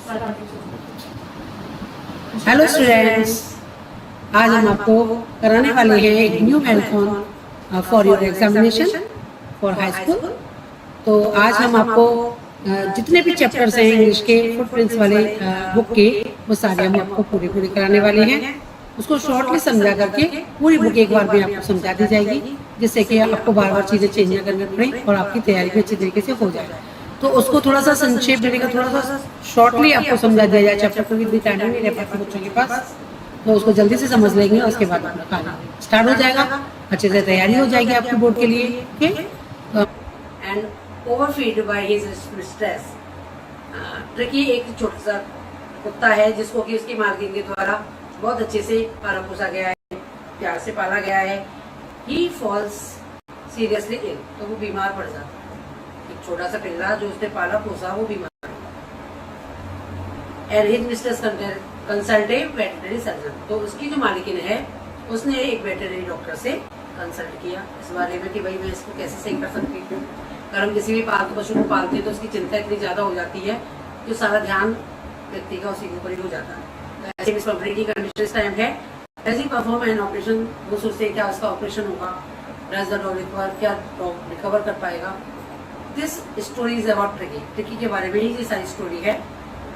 Hello students, आज हम आपको कराने वाले हैं एक new marathon for your examination for high school. तो आज हम आपको जितने भी चैप्टर्स हैं इंग्लिश के फुटप्रिंट्स वाले बुक के, वो सारे हम आपको पूरे कराने वाले हैं। उसको शॉर्टली समझा करके पूरी बुक एक बार में आपको समझा दी जाएगी, जिससे कि आपको बार बार चीज़ें चेंज करनी पड़े और आपकी तैयारी भी अच्छी तरीके से हो जाए। तो उसको थोड़ा सा संक्षेप देने का, थोड़ा सा शॉर्टली आपको समझा दिया जाए चैप्टर को, इतनी टाइम नहीं रह पाता बच्चों के पास, तो उसको जल्दी से समझ लेंगे और उसके बाद अपना काम स्टार्ट हो जाएगा, अच्छे से तैयारी हो जाएगी आपकी बोर्ड के लिए। Okay. And overfeed by his mistress. Tricki एक छोटा सा कुत्ता है जिसको कि उसकी मालकिन के द्वारा बहुत अच्छे से पाला पोसा गया है, प्यार से पाला गया है। ही फॉल्स सीरियसली इल, तो वो बीमार पड़ जाता है। एक छोटा सा पिल्ला जो उसने पाला पोसा वो बीमार। And his mistress consulted veterinary surgeon, तो उसकी जो मालिकिन है उसने एक वेटरनरी डॉक्टर से कंसल्ट किया इस बारे में कि भाई मैं इसको कैसे सही कर सकती हूँ। अगर हम किसी भी पालतू पशु को पालते हैं तो उसकी चिंता इतनी ज्यादा हो जाती है जो सारा ध्यान व्यक्ति का उसी के ऊपर ही हो जाता है। ऐसे मिस पंफ्रे की कंडीशन इस टाइम है, as he perform an operation, वो सोचते हैं क्या उसका ऑपरेशन होगा, डज द डॉग रिकवर, क्या डॉग रिकवर कर पाएगा। This story is about Tricki. Tricki के बारे में ही ये सारी स्टोरी है।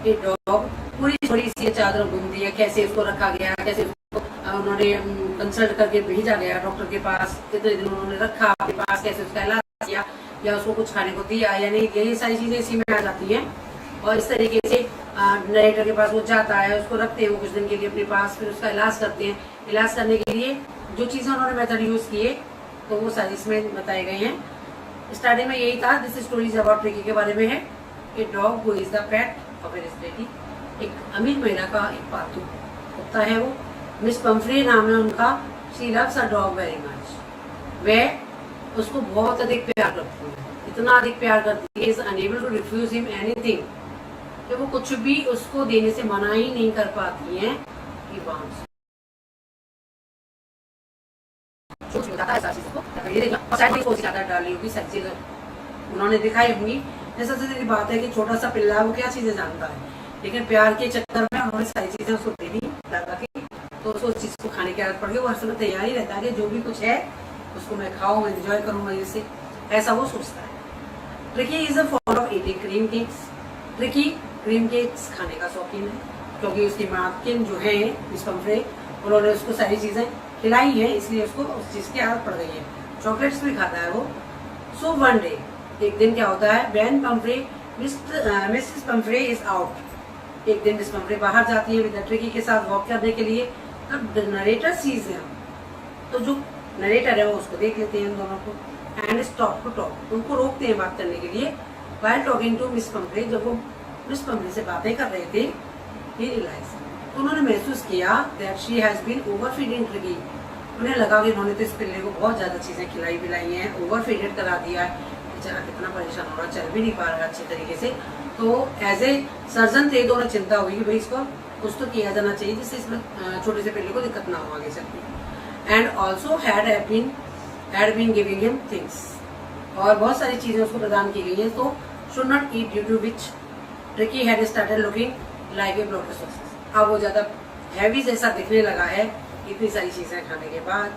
ये डॉग पूरी स्टोरी इसी चादर घूमती है, कैसे उसको रखा गया, कैसे उसको उन्होंने कंसल्ट करके भेजा गया डॉक्टर के पास, कितने दिन उन्होंने रखा अपने पास, कैसे उसका इलाज किया या उसको कुछ खाने को दिया या नहीं, यही सारी चीजें इसी में आ जाती हैं। और इस तरीके से नरेटर के पास वो जाता है, उसको रखते हैं वो कुछ दिन के लिए अपने पास, फिर उसका इलाज करते हैं। इलाज करने के लिए जो चीजें उन्होंने मेथड यूज किए तो वो सारी इसमें बताए गए हैं। स्टार्टिंग में यही था, this story is about tricky के बारे में है। A dog who is the pet of A rich lady, एक अमीर महिला का एक पालतू कुत्ता है वो, मिस पंफ्रे नाम है उनका। She loves a dog very much, वह उसको बहुत अधिक प्यार करती है, इतना अधिक प्यार करती है, is unable to refuse him anything, कि वो कुछ भी उसको देने से मना ही नहीं कर पाती हैं। कि डाली होगी सब चीजें उन्होंने दिखाई होंगी। जैसा सीधी बात है कि छोटा सा पिल्ला वो क्या चीजें जानता है, लेकिन प्यार के चक्कर में उन्होंने सारी चीजें उसको दे दी लगा के, तो उसको उस चीज को खाने की आदत पड़ गई। वो हर समय तैयार ही रहता है कि जो भी कुछ है उसको मैं खाऊं, एंजॉय करूं मजे से, ऐसा वो सोचता है। Tricky is a fond of eating cream cakes. Tricky cream cakes खाने का शौकीन है, क्योंकि उसकी मालकिन जो है मिस पंफ्रे, उन्होंने उसको सारी चीजें खिलाई है, इसलिए उसको उस चीज की आदत पड़ गई है। चॉकलेट्स भी खाता है वो। सो वन डे, एक दिन क्या होता है, when Pomfrey Mrs Pomfrey is out, एक दिन मिस पंफ्रे बाहर जाती है विद ट्रिकी के साथ वॉक करने के लिए। तब नरेटर सीज है, तो जो नरेटर है वो उसको देख लेते हैं दोनों को, एंड स्टॉप टू टॉक, उनको रोकते हैं बात करने के लिए। While talking to Miss Pumphrey, जब वो मिस पंफ्रे से बातें कर रहे थे, ही रियलाइज, तो उन्होंने महसूस किया that she has been overfeeding Tricki. उन्हें लगा कि उन्होंने तो इस पिल्ले को बहुत ज्यादा चीजें खिलाई पिलाई हैं, ओवरफीडेड करा दिया है, बेचारा कितना परेशान हो रहा, चल भी नहीं पा रहा अच्छे तरीके से। तो एज ए सर्जन थे तो उन्हें चिंता हुई कि भाई इसको कुछ तो किया जाना चाहिए जिससे इसमें छोटे से पिल्ले को दिक्कत ना हो आगे चल के। And also had been giving him things, और बहुत सारी चीजें उसको प्रदान की गई है। तो should not eat due to which Tricki had started looking like a blockage sausages. अब वो ज्यादा हैवी जैसा दिखने लगा है इतनी सारी चीजें खाने के बाद।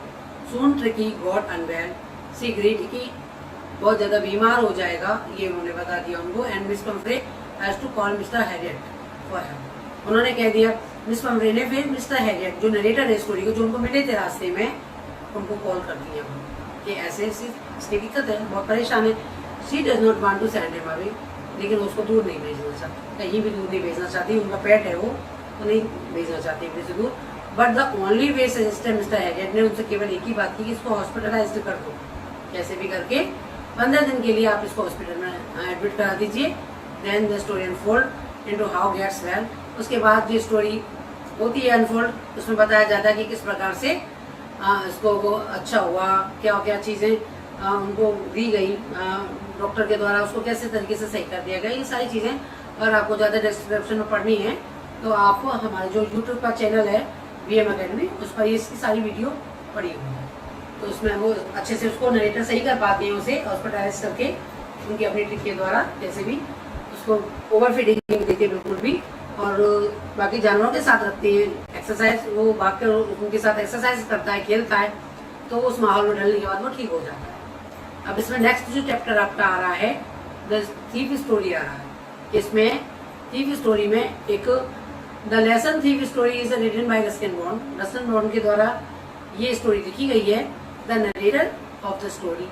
सून ट्रिकी गॉट अनवेल, सी ग्रेट की बहुत ज्यादा बीमार हो जाएगा, ये उन्होंने बता दिया उनको। And Miss Pumphrey has to call Mister Herriot for help, उन्होंने कह दिया मिस पंफ्रे ने फिर मिस्टर हैरियट जो नरेटर है स्टोरी को, जो उनको मिले थे रास्ते में, उनको कॉल कर दिया कि ऐसे इसकी दिक्कत है, बहुत परेशान है। She does not want to send him away, लेकिन उसको दूर नहीं भेजना चाहती, कहीं भी दूर नहीं भेजना चाहती, उनका पेट है वो, तो नहीं भेजना चाहती कहीं से दूर। But the only way suggested mister Harriet ने उनसे केवल एक ही बात की कि इसको हॉस्पिटलाइज कर दो, कैसे भी करके 15 दिन के लिए आप इसको हॉस्पिटल में एडमिट करा दीजिए। Then the story unfold into how gets well, उसके बाद जो स्टोरी होती है अनफोल्ड, उसमें बताया जाता है कि किस प्रकार से इसको वो अच्छा हुआ, क्या क्या चीजें उनको दी गई डॉक्टर के द्वारा, उसको कैसे तरीके से सही कर दिया गया, ये सारी चीजें। अगर आपको ज्यादा डिस्क्रिप्शन में पढ़नी है तो आपको हमारे जो यूट्यूब का चैनल है VM अकेडमी, उस पर इसकी सारी वीडियो पड़ी हुई है, तो उसमें वो अच्छे से उसको नरेटर सही कर पाते हैं, उसे हॉस्पिटलाइज करके उनकी अपनी ट्रिक के द्वारा कैसे भी उसको ओवरफीडिंग देते बिल्कुल भी बाकी जानवरों के साथ रखते हैं एक्सरसाइज, वो भाग कर उनके साथ एक्सरसाइज करता है, खेलता है, तो उस माहौल में डलने के बाद वो ठीक हो जाता है। अब इसमें नेक्स्ट जो चैप्टर आपका आ रहा है द थीफ स्टोरी आ रहा है। इसमें थीफ स्टोरी में एक the lesson thief story is written by Ruskin Bond. Ruskin Bond के द्वारा ये स्टोरी लिखी गई है। The narrator of the story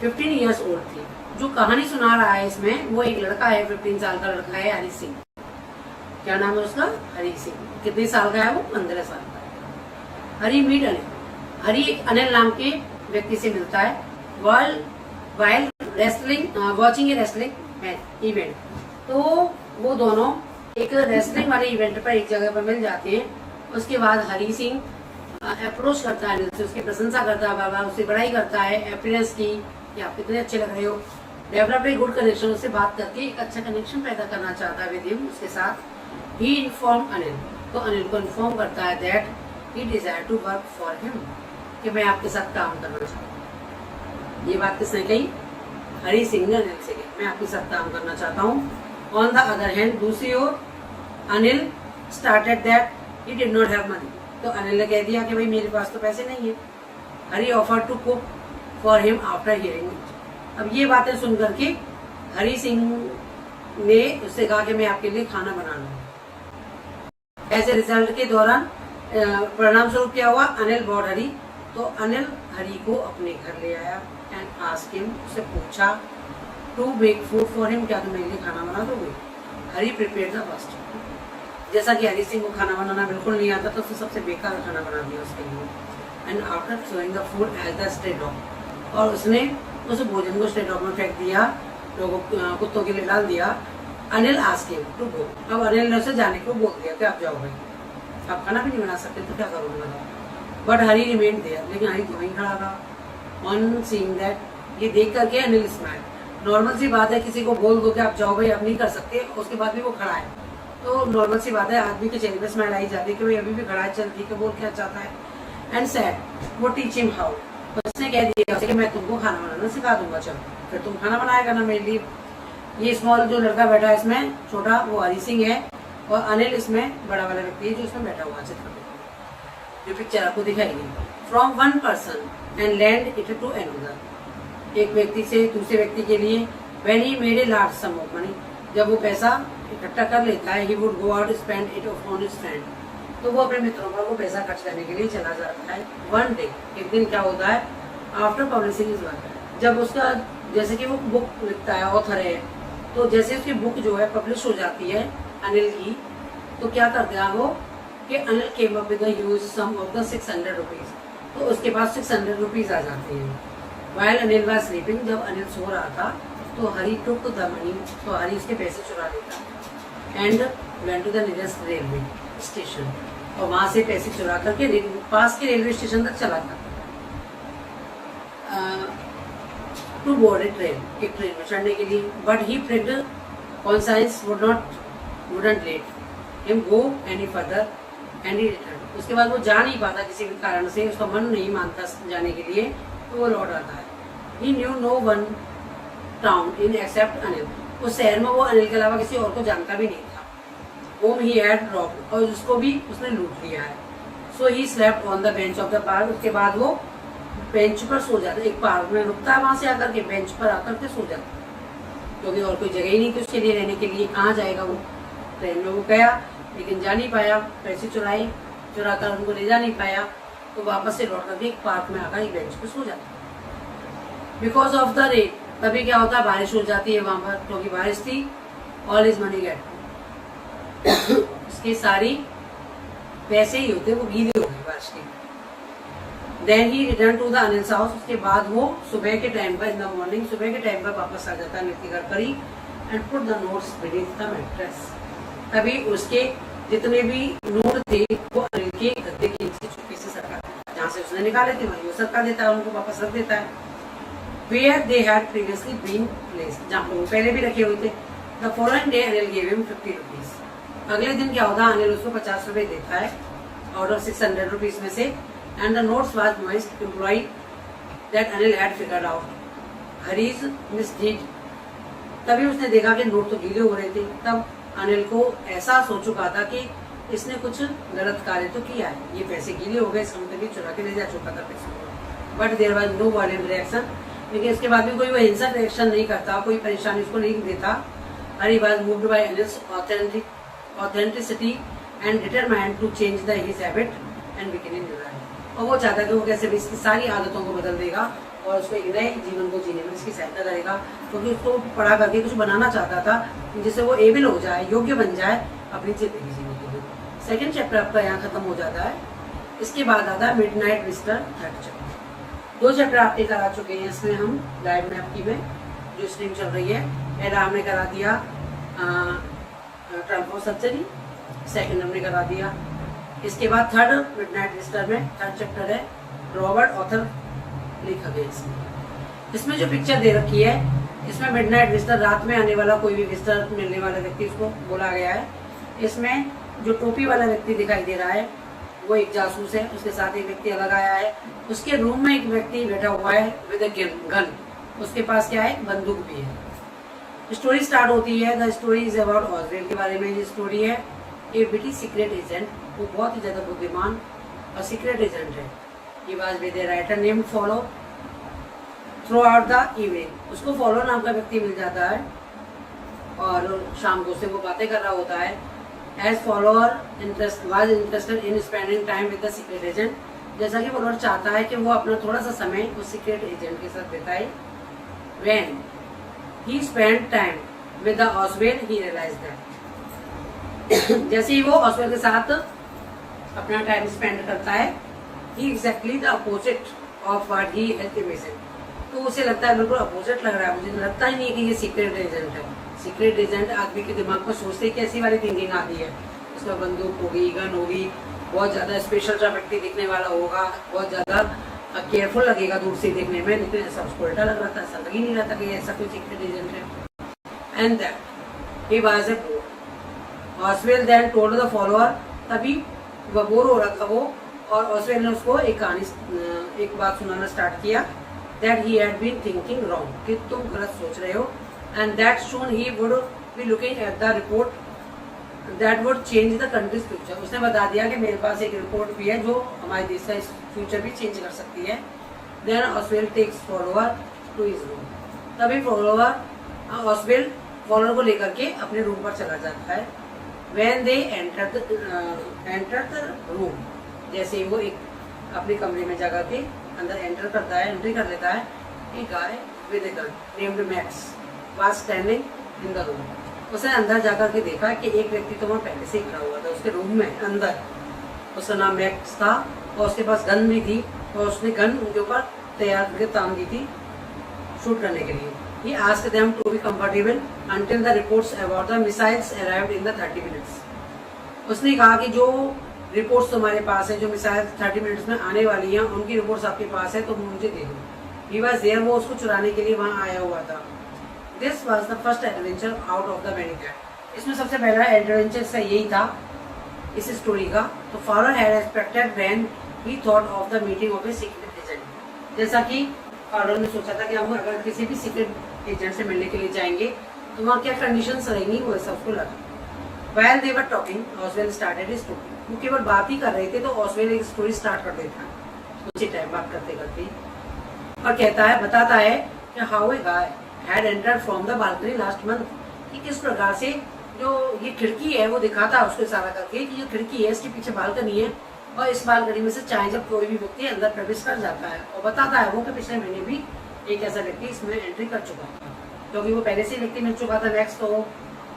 15 years old थी। जो कहानी सुना रहा है इसमें वो एक लड़का है, 15 साल का लड़का है, हरी सिंह। क्या नाम है उसका? हरी सिंह। कितने साल का है वो? 15 साल का है। हरी मीट अनिल। हरी अनिल नाम के व्यक्ति से मिलता है वाइल रेसलिंग वॉचिंग ए रेसलिंग इवेंट। तो वो दोनों एक रेसलिंग वाले इवेंट पर एक जगह पर मिल जाते हैं। उसके बाद हरी सिंह अप्रोच करता है अनिल से, उसकी प्रशंसा करता है, बाबा उससे बड़ाई करता है अपीयरेंस की, कि आप कितने अच्छे लग रहे हो। डेवलप ए गुड कनेक्शन, उससे बात करके एक अच्छा कनेक्शन पैदा करना चाहता है विद हिम, उसके साथ। ही इन्फॉर्म अनिल, तो अनिल को इन्फॉर्म करता है that he desire to work for him, कि मैं आपके साथ काम करना चाहता हूँ। ये बात किसने कही? हरी सिंह ने अनिल से कही, मैं आपके साथ काम करना चाहता हूँ। ऑन द अदर हैंड, दूसरी ओर Anil started that he did not have money, तो अनिल ने कह दिया कि भाई मेरे पास तो पैसे नहीं है। Hari offer to cook for him after hearing it. अब ये बातें सुन करके हरी सिंह ने उससे कहा कि मैं आपके लिए खाना बना लूंगा। ऐसे रिजल्ट के दौरान परिणाम स्वरूप क्या हुआ? अनिल बॉट हरी, तो अनिल हरी को अपने घर ले आया एंड आस्क हिम, उससे पूछा to make food for him, क्या तुम मेरे लिए खाना बना दोगे? Hari prepare the first. जैसा कि हरी सिंह को खाना बनाना बिल्कुल नहीं आता, तो उसने सबसे बेकार खाना बना दिया उसके लिए। And after throwing the food as the stray dog, और उसने उस भोजन को स्ट्रे डॉग में फेंक दिया, लोगों कुत्तों के लिए डाल दिया। Anil ask him to go, अब अनिल ने उसे जाने को बोल दिया कि आप जाओ भाई, आप खाना भी नहीं बना सकते तो क्या करोगे बताओ। बट हरी रिमेंड देयर, लेकिन हरी तो वहीं खड़ा रहा। ऑन सीइंग दैट, ये देख करके अनिल स्माइल। नॉर्मल सी बात है, किसी को बोल दो कि आप जाओ भाई, आप नहीं कर सकते, उसके बाद भी वो खड़ा है, तो नॉर्मल सी बात है, आदमी के चेहरे पे स्माइल आई जाती है कि भाई अभी भी खड़ा है, चल ठीक है, बोल क्या चाहता है। एंड सेड वो टीच हिम हाउ, उसने कह दिया कि मैं तुमको खाना बनाना सिखा दूंगा, चलो फिर तुम खाना बनाएगा ना मेरे लिए। ये स्मॉल जो लड़का बैठा है इसमें छोटा, वो हरी सिंह है, और अनिल इसमें बड़ा वाला व्यक्ति है जो इसमें बैठा हुआ चित्र में, जो पिक्चर आपको दिखाई गई। From one person and land it to another, एक व्यक्ति से दूसरे व्यक्ति के लिए। When he made a large sum of money, जब वो पैसा इकट्ठा कर लेता है, he would go out spend it on his friend, तो वो अपने मित्रों पर वो पैसा खर्च करने के लिए चला जाता है। वन डे, एक दिन क्या होता है, आफ्टर पब्लिशिंग हिज वर्क, जब उसका जैसे कि वो बुक लिखता है, ऑथर है, तो जैसे उसकी बुक जो है पब्लिश हो जाती है अनिल की, तो क्या करता है वो कि Anil came up with the huge sum of the 600 rupees, तो उसके पास 600 रुपीज आ जाते हैं। व्हाइल अनिल वाज स्लीपिंग, जब अनिल सो रहा था, तो हरी टुक द मनी, तो हरी उसके पैसे चुरा लेता and went to the nearest railway station, और वहां से पैसे चुरा करके पास के रेलवे स्टेशन तक चला था टू बोर्ड ए ट्रेन, एक ट्रेन में चढ़ने के लिए। But he pricked conscience wouldn't let him go any further and he return, उसके बाद वो जा नहीं पाता किसी भी कारण से, उसका मन नहीं मानता जाने के लिए, तो वो लौट आता है। He knew no one town in except Anil, उस शहर में वो अनिल के अलावा किसी और को जानता भी नहीं था। होम ही हैड रॉब्ड, और उसको भी उसने लूट लिया है। So he slept on the bench of the park, उसके बाद वो बेंच पर सो जाता है, एक पार्क में रुकता है, वहां से आकर के बेंच पर आकर के सो जाता है, क्योंकि और कोई जगह ही नहीं थी उसके लिए रहने के लिए। कहाँ जाएगा वो? ट्रेन में वो गया लेकिन जा नहीं पाया, पैसे चुरा कर उनको ले जा नहीं पाया, तो वापस से लौट करके एक पार्क में आकर एक बेंच पर सो जाता है। बिकॉज ऑफ द रेन, तभी क्या होता है, बारिश हो जाती है वहां पर, क्योंकि बारिश थी। ऑल इज मनी गेट, उसके सारी पैसे ही होते, वो गीले हो गए बारिश के। Then he return to the Anil's house, उसके बाद वो सुबह के टाइम पर, इन द मॉर्निंग, सुबह के टाइम पर वापस आ जाता है अनिल के घर पर ही, and put the notes beneath the mattress, तभी उसके जितने भी नोट थे वो अनिल के गद्दे के नीचे चुपके से सरका, जहाँ से उसने निकाले थे वहीं वो सरका देता है, उनको वापस रख देता है। Where they had previously been placed, जहाँ पर वो पहले भी रखे हुए थे। The following day Anil gave him 50 rupees, अगले दिन क्या होता है, अनिल उसको 50 रुपए देता है आउट ऑफ 600 रुपीज में से। And the notes was moist implied that Anil had figured out Hari's misdeed, तभी उसने देखा कि नोट तो गीले हो रहे थे। तब अनिल को एहसास हो चुका था कि इसने कुछ गलत कार्य तो किया है, ये पैसे गीले हो गए, इसका मतलब ये चुरा के ले जा चुका था पैसे को। But there was no violent reaction, लेकिन इसके बाद भी कोई वो हिंसक रिएक्शन नहीं करता, कोई परेशानी उसको नहीं देता। और he was moved by his authenticity and determined to change the his habit and begin in new life. और वो चाहता है कि वो कैसे भी इसकी सारी आदतों को बदल देगा और उसको एक नए जीवन को जीने में इसकी सहायता करेगा, क्योंकि उसको पढ़ा करके कुछ बनाना चाहता था जिससे वो एबल हो जाए, योग्य बन जाए अपनी जिंदगी जीने के लिए। सेकेंड चैप्टर आपका यहाँ खत्म हो जाता है। इसके बाद आता है midnight visitor, third chapter. 2 chapter आपके करा चुके हैं इसमें हम लाइव में आपकी में जो स्ट्रीम चल रही है। पहला हमने करा दिया ट्रांसफर सर्जरी, सेकेंड हमने करा दिया। इसके बाद थर्ड मिडनाइट विजिटर में थर्ड चैप्टर है, रॉबर्ट ऑथर लिखा गया इसमें जो पिक्चर दे रखी है, इसमें मिडनाइट विजिटर, रात में आने वाला कोई भी विजिटर मिलने वाला व्यक्ति, इसको बोला गया है। इसमें जो टोपी वाला व्यक्ति दिखाई दे रहा है वो एक जासूस है, उसके साथ एक व्यक्ति अलग आया है। उसके रूम में एक व्यक्ति बैठा हुआ है विद अ गन, उसके पास क्या है, बंदूक भी है। स्टोरी स्टार्ट होती है, द स्टोरी इज अबाउट ऑसवेल के बारे में ये स्टोरी है। ए ब्रिटिश सीक्रेट एजेंट, वो बहुत ही ज्यादा बुद्धिमान और सीक्रेट एजेंट है। He was with a writer named Follow throughout the evening. उसको फॉलो नाम का व्यक्ति मिल जाता है और शाम को से वो बातें कर रहा होता है। As follower was interested in spending time with the secret agent, जैसा कि फॉलोअर चाहता है कि वो अपना थोड़ा सा समय उस सीक्रेट एजेंट के साथ बिताए। When he spent time with the Oswald, he realized that जैसे ही वो ऑसवेल के साथ अपना टाइम स्पेंड करता है, he exactly the opposite of what he had imagined, तो उसे लगता है बिल्कुल अपोजिट लग रहा है। मुझे लगता ही नहीं कि ये सीक्रेट एजेंट है। सीक्रेट एजेंट आदमी के दिमाग में सोचते कि ऐसी वाली थिंकिंग आती है, उसमें बंदूक होगी, गन होगी, बहुत ज्यादा स्पेशल सा व्यक्ति दिखने वाला होगा, बहुत ज्यादा केयरफुल लगेगा दूर से देखने में, लेकिन ऐसा उसको उल्टा लग रहा था, ऐसा लग ही नहीं रहा था कि ऐसा कोई सीक्रेट एजेंट है। And that he was a Ausable then told the Fowler, तभी वह बोर हो रहा था वो, और ऑसवेल ने उसको एक कहानी, एक बात सुनाना स्टार्ट किया, that he had been thinking wrong, कि तुम गलत सोच रहे हो, and that soon he would be looking at the report that would change the country's future. उसने बता दिया कि मेरे पास एक रिपोर्ट भी है जो हमारे देश का फ्यूचर भी चेंज कर सकती है। Then Ausable takes Fowler to his room, तभी ऑसवेल फॉलोअर को लेकर के अपने रूम पर चला जाता है। When they enter the room, जैसे वो एक अपने कमरे में जाकर के अंदर एंट्री कर लेता है, एक guy with a gun named max was standing in the room. उसने अंदर जाकर के देखा कि एक व्यक्ति तो वहाँ पहले से ही खड़ा हुआ था उसके रूम में अंदर, उसका नाम मैक्स था और उसके पास गन भी थी, और उसने गन उनके ऊपर तैयार करके तान दी थी शूट करने के लिए। He asked them to be comfortable until the reports about the missiles arrived in the 30 minutes. उसने कहा कि जो रिपोर्ट्स तुम्हारे पास है, जो मिसाइल 30 मिनट्स में आने वाली हैं, उनकी रिपोर्ट्स आपके पास है तो मुझे दे दो। He was there, वो उसको चुराने के लिए वहाँ आया हुआ था। This was the first adventure out of the many that. इसमें सबसे पहला एडवेंचर सा यही था इस स्टोरी का। तो follower had expected when he thought of the meeting of a secret agent, जैसा कि फॉलोअर ने सोचा था कि हम अगर किसी भी सीक्रेट एजेंट से मिलने के लिए जाएंगे तो वहाँ क्या कंडीशंस रहेंगी, वो ऐसा उसको लगा। While they were talking, Oswald started his story. वो केवल बात ही कर रहे थे तो ऑसवेल एक स्टोरी स्टार्ट कर देता है उसी टाइम बात करते करते, और कहता है, बताता है कि how a guy had entered from the balcony last month, कि किस प्रकार से जो ये खिड़की है वो दिखाता है उसको इशारा करके कि जो खिड़की है इसके पीछे बालकनी है, और इस बालकनी में से चाहे जब कोई भी व्यक्ति अंदर प्रवेश कर जाता है, और बताता है वो कि पिछले महीने भी एक ऐसा व्यक्ति इसमें एंट्री कर चुका था, क्योंकि वो पहले से व्यक्ति मिल चुका था नेक्स्ट। तो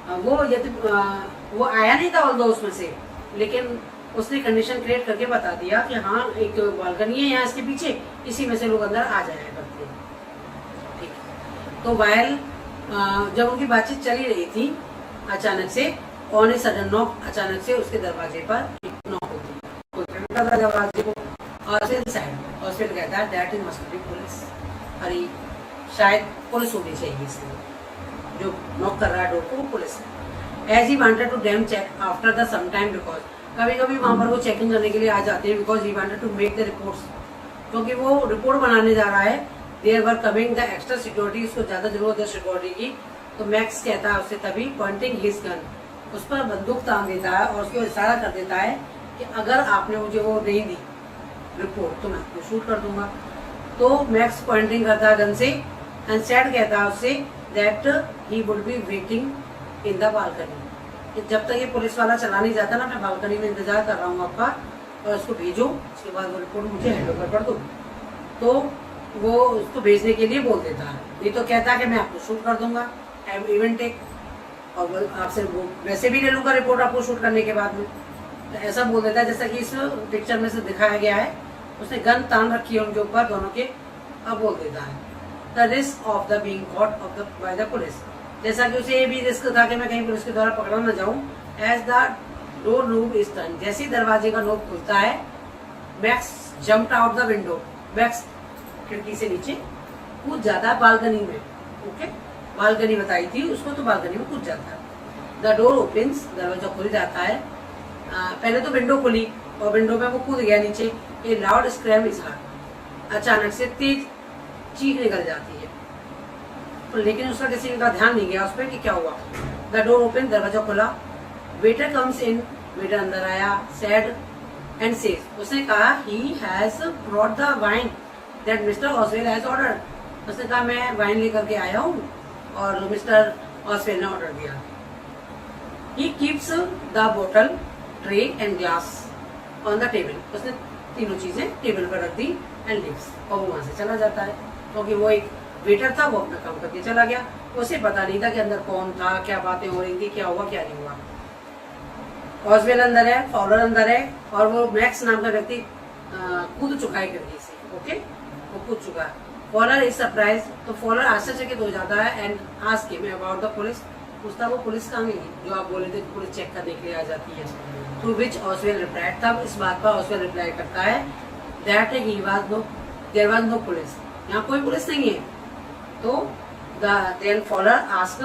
वो आया नहीं था ऑल्दो उसमें से, लेकिन उसने कंडीशन क्रिएट करके बता दिया कि हाँ एक बालकनी है यहाँ इसके पीछे, इसी में से लोग अंदर आ जाया करते हैं। ठीक है, तो वाइल जब उनकी बातचीत चली रही थी, अचानक से ऑन ए सडन नॉक, अचानक से उसके दरवाजे पर नॉक होती है, दरवाजे को, और फिर कहता है that is must be police, अरे शायद पुलिस होनी चाहिए इसमें, जो नॉक कर रहा है डोर को वो पुलिस है। As he wanted to damn check after the some time, because कभी कभी वहाँ पर वो चेकिंग करने के लिए आ जाते हैं, because he wanted to make the reports, क्योंकि वो रिपोर्ट बनाने जा रहा है। There were coming the extra security, उसको ज्यादा जरूरत है सिक्योरिटी की। तो मैक्स कहता है उससे तभी, पॉइंटिंग हिज गन, उस पर बंदूक तान देता है और उसको इशारा कर देता है कि अगर आपने मुझे वो नहीं दी रिपोर्ट तो मैं आपको शूट कर दूंगा। तो मैक्स पॉइंटिंग करता है गन से एंड सैड कहता है उससे that he would be waiting in the balcony, जब तक ये पुलिस वाला चला नहीं जाता ना मैं बालकनी में इंतजार कर रहा हूँ आपका, और उसको भेजो, उसके बाद वो रिपोर्ट मुझे हैंड ओवर कर दो। तो वो उसको भेजने के लिए बोल देता है, ये तो कहता है कि मैं आपको शूट कर दूंगा, इवन टेक, और वो आपसे वो वैसे भी ले लूंगा रिपोर्ट आपको शूट करने के बाद में। तो ऐसा बोल देता है जैसा कि इस पिक्चर में से दिखाया गया है, उसने गन तान रखी है उनके ऊपर दोनों के। अब बोल देता है the risk of the being caught of the by the police, जैसा कि उसे ये भी रिस्क था कि मैं कहीं पुलिस के द्वारा पकड़ा न जाऊं। As the door knob is turn, जैसे ही दरवाजे का नोब खुलता है Max jumped out the window, Max खिड़की से नीचे कूद जाता है बालकनी में। ओके, बालकनी बताई थी उसको, तो बालकनी में कूद जाता है। द डोर ओपन्स, दरवाजा खुल जाता है। पहले तो विंडो खुली और विंडो में वो कूद गया नीचे। ए लाउड स्क्रैम इज हर्ड, अचानक से तेज चीख निकल जाती है, तो लेकिन उसका किसी का ध्यान नहीं गया उस पर कि क्या हुआ। द डोर ओपन, दरवाजा खुला। वेटर कम्स इन, वेटर अंदर आया। सैड एंड सेज, उसने कहा he has brought the wine that mister Ausable has ordered, उसने कहा मैं वाइन लेकर के आया हूँ और मिस्टर ऑसवेल ने ऑर्डर दिया। ही कीप्स द बोतल, tray and glass on the table, उसने तीनों चीजें टेबल पर रख दी एंड लिव्स, और वो वहां से चला जाता है क्योंकि वो एक वेटर था, वो अपना काम करके चला गया। उसे पता नहीं था कि अंदर कौन था, क्या बातें हो रही थी, क्या हुआ क्या नहीं हुआ। ऑसवेल अंदर है, फॉलर अंदर है, और वो मैक्स नाम का व्यक्ति कूद चुका है खिड़की से। ओके, वो कूद चुका है। फॉलर इज सरप्राइज, तो फॉलर आश्चर्यचकित हो जाता है and ask him about the police, पूछता वो पुलिस कहाँ गई जो आप बोले थे पुलिस चेक करने के लिए आ जाती है। टू विच ऑसवेल रिप्लाइड, तब इस बात पर ऑसवेल रिप्लाई करता है that he was no, there was no police, यहाँ कोई पुलिस नहीं है। तो then Fowler ask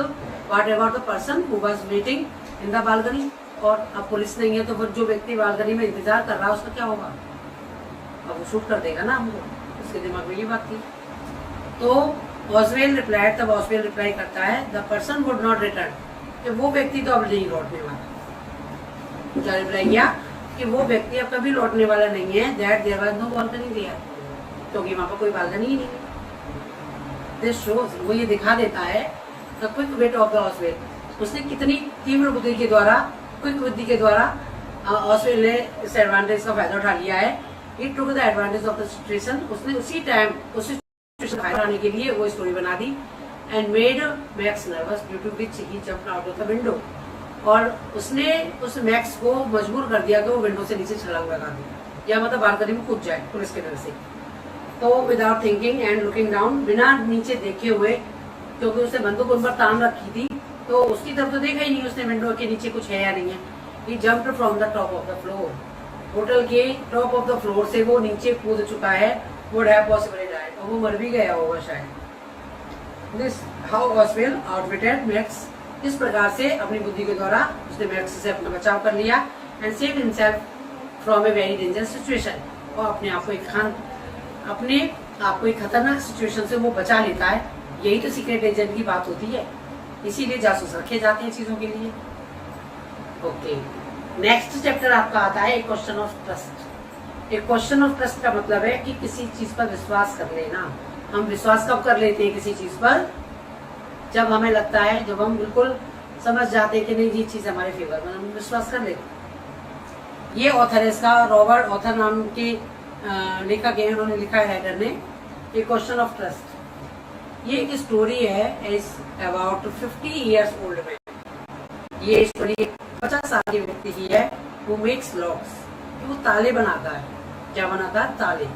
what about the person who was waiting in the balcony, और अब पुलिस नहीं है तो फिर जो व्यक्ति बालकनी में इंतजार कर रहा है उसका क्या होगा, अब वो शूट कर देगा ना हमको, उसके दिमाग में ये बात थी। तो ऑसवेल रिप्लाइड, तब ऑसवेल रिप्लाई करता है the person would not return, कि वो व्यक्ति तो अब नहीं लौटने वाला। क्या रिप्लाई किया कि वो व्यक्ति अब कभी लौटने वाला नहीं है। That there was no balcony there, क्योंकि वहां पर कोई बालकनी ही नहीं है। दिस शोज, वो ये दिखा देता है the quick wit of the Ausable, उसने कितनी तीव्र बुद्धि के द्वारा, क्विक बुद्धि के द्वारा ऑसवेल ने इस एडवांटेज का फायदा उठा लिया है। It took the advantage of the situation, उसने उसी टाइम उस सिचुएशन फायदा उठाने के लिए वो स्टोरी बना दी। And made Max nervous due to which he jumped out of the window, और उसने उस मैक्स को मजबूर कर दिया कि वो विंडो से नीचे छलांग लगा दे, या मतलब बालकनी में कूद जाए पुलिस के डर से। तो without thinking and looking down, बिना नीचे देखे हुए, क्योंकि उसने बंदूक उन पर तान रखी थी तो उसकी तरफ तो देखा ही नहीं उसने विंडो के नीचे कुछ है या नहीं है। He jumped from the top of the floor, hotel के टॉप ऑफ द फ्लोर से वो नीचे कूद चुका है। वुड हैव पॉसिबली डाइड, और वो मर भी गया होगा शायद। दिस हाउ ऑसवेल आउटविटेड मैक्स, इस प्रकार से अपनी बुद्धि के द्वारा उसने मैक्स से अपना बचाव कर लिया and save himself from a very dangerous situation, और अपने आप को एक खतरनाक सिचुएशन से वो बचा लेता है। यही तो सीक्रेट एजेंट की बात होती है, इसीलिए जासूस रखे जाते हैं चीजों के लिए। ओके, नेक्स्ट चैप्टर आपका आता है एक क्वेश्चन ऑफ ट्रस्ट। एक क्वेश्चन ऑफ ट्रस्ट का मतलब है कि किसी चीज पर विश्वास कर लेना। हम विश्वास कब कर लेते हैं किसी चीज पर, जब हमें लगता है, जब हम बिल्कुल समझ जाते हैं कि नहीं ये चीज हमारे फेवर में, हम विश्वास कर लेते। ये ऑथर है इसका, रॉबर्ट ऑथर नाम के लेखक है, उन्होंने लिखा है राइटर ने, ए क्वेश्चन ऑफ ट्रस्ट। ये एक स्टोरी है is about 50 years old man. ये स्टोरी 50 साल के व्यक्ति की है, वो मेक्स लॉक्स, वो ताले बनाता है। क्या बनाता है? ताले।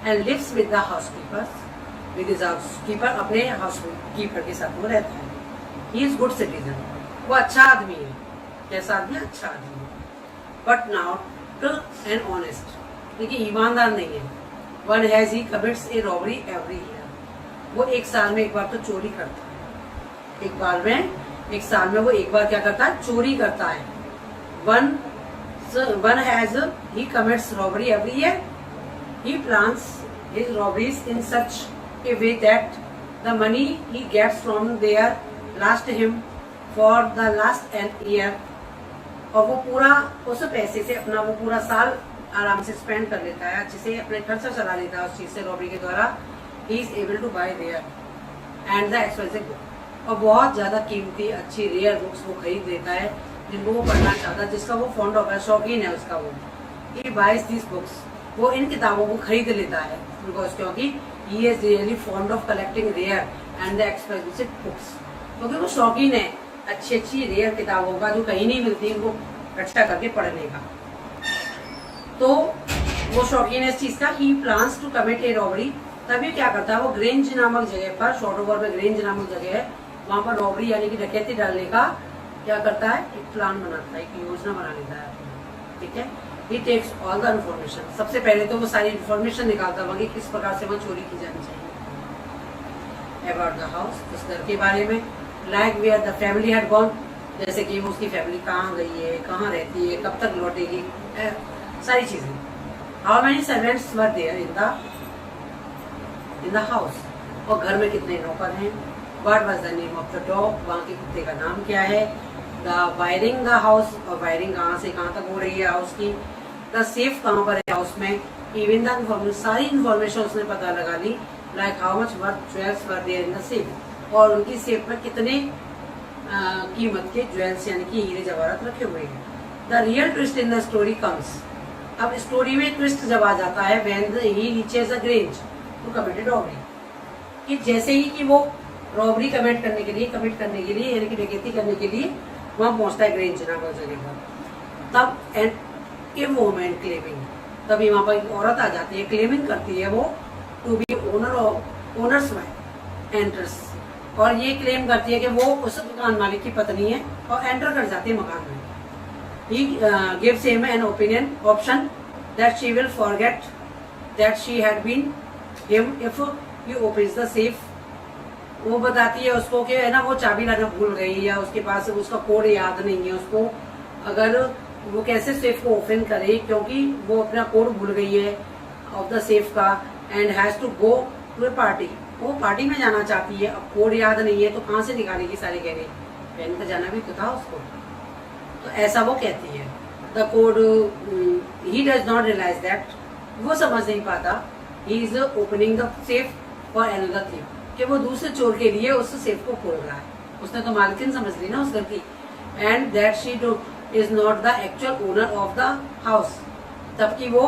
And lives with the housekeepers, with his housekeeper, अपने हाउसकीपर के साथ वो रहता है। ही इज गुड सिटीजन, वो अच्छा आदमी है। कैसा आदमी? अच्छा आदमी। बट नॉट एन ऑनेस्ट, लेकिन ईमानदार नहीं है। One has he commits A robbery every year, वो एक साल में एक बार तो चोरी करता है। एक साल में वो एक बार क्या करता है? चोरी करता है। One has he commits robbery every year, he plans his robberies in such a way that the money he gets from there last him for the last an year और वो पूरा उस पैसे से अपना वो पूरा साल आराम से स्पेंड कर लेता है, अच्छे से अपने खर्चा चला लेता है उस चीज से, रॉबरी के द्वारा। He is able to buy there and the expensive book, और बहुत ज्यादा कीमती अच्छी रेयर बुक्स वो खरीद लेता है जिनको वो पढ़ना चाहता है, जिसका वो फॉन्ड ऑफ है, शौकीन है उसका। वो ही बाइज दिस बुक्स, वो इन किताबों को खरीद लेता है बिकॉज क्योंकि he is really fond of collecting rare and the expensive books, क्योंकि वो शौकीन है अच्छी अच्छी रेयर किताबों का जो कहीं नहीं मिलती, इनको इकट्ठा करके पढ़ने का। तो वो शौकीन है इस चीज का। He plans to commit a robbery, तभी क्या करता है वो ग्रेंज नामक जगह पर, शॉर्ट ओवर में ग्रेंज नामक जगह है, वहां पर रॉबरी यानी कि डकैती डालने का क्या करता है, एक प्लान बनाता है, एक योजना बना लेता है। ठीक है, ही टेक्स ऑल द इन्फॉर्मेशन, सबसे पहले तो वो सारी इन्फॉर्मेशन निकालता है कि किस प्रकार से वहाँ चोरी की जानी चाहिए। अबाउट द हाउस, उस घर के बारे में। Like where the family had gone, जैसे कि उसकी फैमिली कहाँ गई है, कहाँ रहती है, कब तक लौटेगी, सारी चीजें। How many servants were there in the house, और घर में कितने नौकर हैं। What was the name of the dog, वहाँ के कुत्ते का नाम क्या है। द वायरिंग द हाउस, और वायरिंग कहाँ से कहाँ तक हो रही है हाउस की। द सेफ कहाँ पर है हाउस में। इवन द इन्फॉर्मेशन, सारी इन्फॉर्मेशन उसने पता लगा ली। Like how much worth jewels were there in the safe, और उनकी सेफ में कितने कीमत के ज्वेल्स यानी कि हीरे जवाहरात रखे हुए हैं। The real twist in the story comes, अब स्टोरी में ट्विस्ट जब आ जाता है when he reaches a grange to commit robbery, कि जैसे ही कि वो रॉबरी कमिट करने के लिए यानी कि डकैती करने के लिए वहां पहुंचता है ग्रेंज नामक जगह पर, तब ए वुमन क्लेमिंग, तभी वहां पर एक औरत आ जाती है, क्लेमिंग करती है वो to be owner's wife enters, और ये क्लेम करती है कि वो उस मकान मालिक की पत्नी है, और एंटर कर जाती है मकान में। He gives him an option that she will forget that she had been him if he opens the safe. वो बताती है उसको कि है ना वो चाबी लाना भूल गई, या उसके पास उसका कोड याद नहीं है उसको, अगर वो कैसे सेफ को ओपन करे क्योंकि वो अपना कोड भूल गई है ऑफ द सेफ का, and has to go to a party, वो पार्टी में जाना चाहती है, अब कोड याद नहीं है तो कहाँ से निकालेगी सारे गहने, पहन कर जाना भी तो था उसको, तो ऐसा वो कहती है। The code he does not realize that, वो समझ नहीं पाता, he is opening the safe for another thing, कि वो दूसरे चोर के लिए उस सेफ को खोल रहा है, उसने तो मालकिन समझ ली ना उस घर की, and that she is not the actual owner of the house, तबकि वो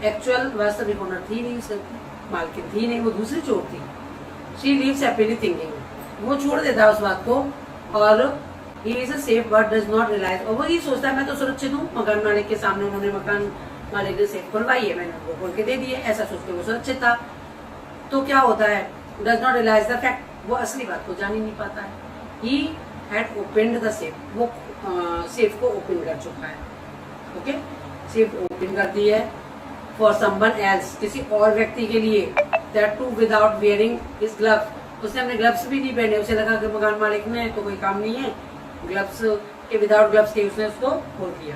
एक्चुअल वास्तविक ओनर थी नहीं, उस घर की मालकिन थी नहीं, वो दूसरी चोर थी। शी लीव्स हैप्पीली थिंकिंग, वो छोड़ देता है उस बात को, और he is a safe but does not realize, और वो ये सोचता है मैं तो सुरक्षित हूँ, मकान मालिक के सामने उन्होंने मकान मालिक ने सेफ खुलवाई है, मैंने उनको खोल के दे दी है, ऐसा सोच के वो सुरक्षित था। तो क्या होता है, does not realize the fact, वो असली बात को जान ही नहीं पाता है। he had opened the safe, वो सेफ को ओपन कर चुका है, ओके, सेफ ओपन कर दी है for someone else, किसी और व्यक्ति के लिए, that too without wearing his gloves, उसने अपने ग्लव्स भी नहीं पहने, उसे लगा कि मकान मालिक में तो कोई काम नहीं है, ग्लव्स के विदाउट ग्लव्स के उसने उसको खोल दिया।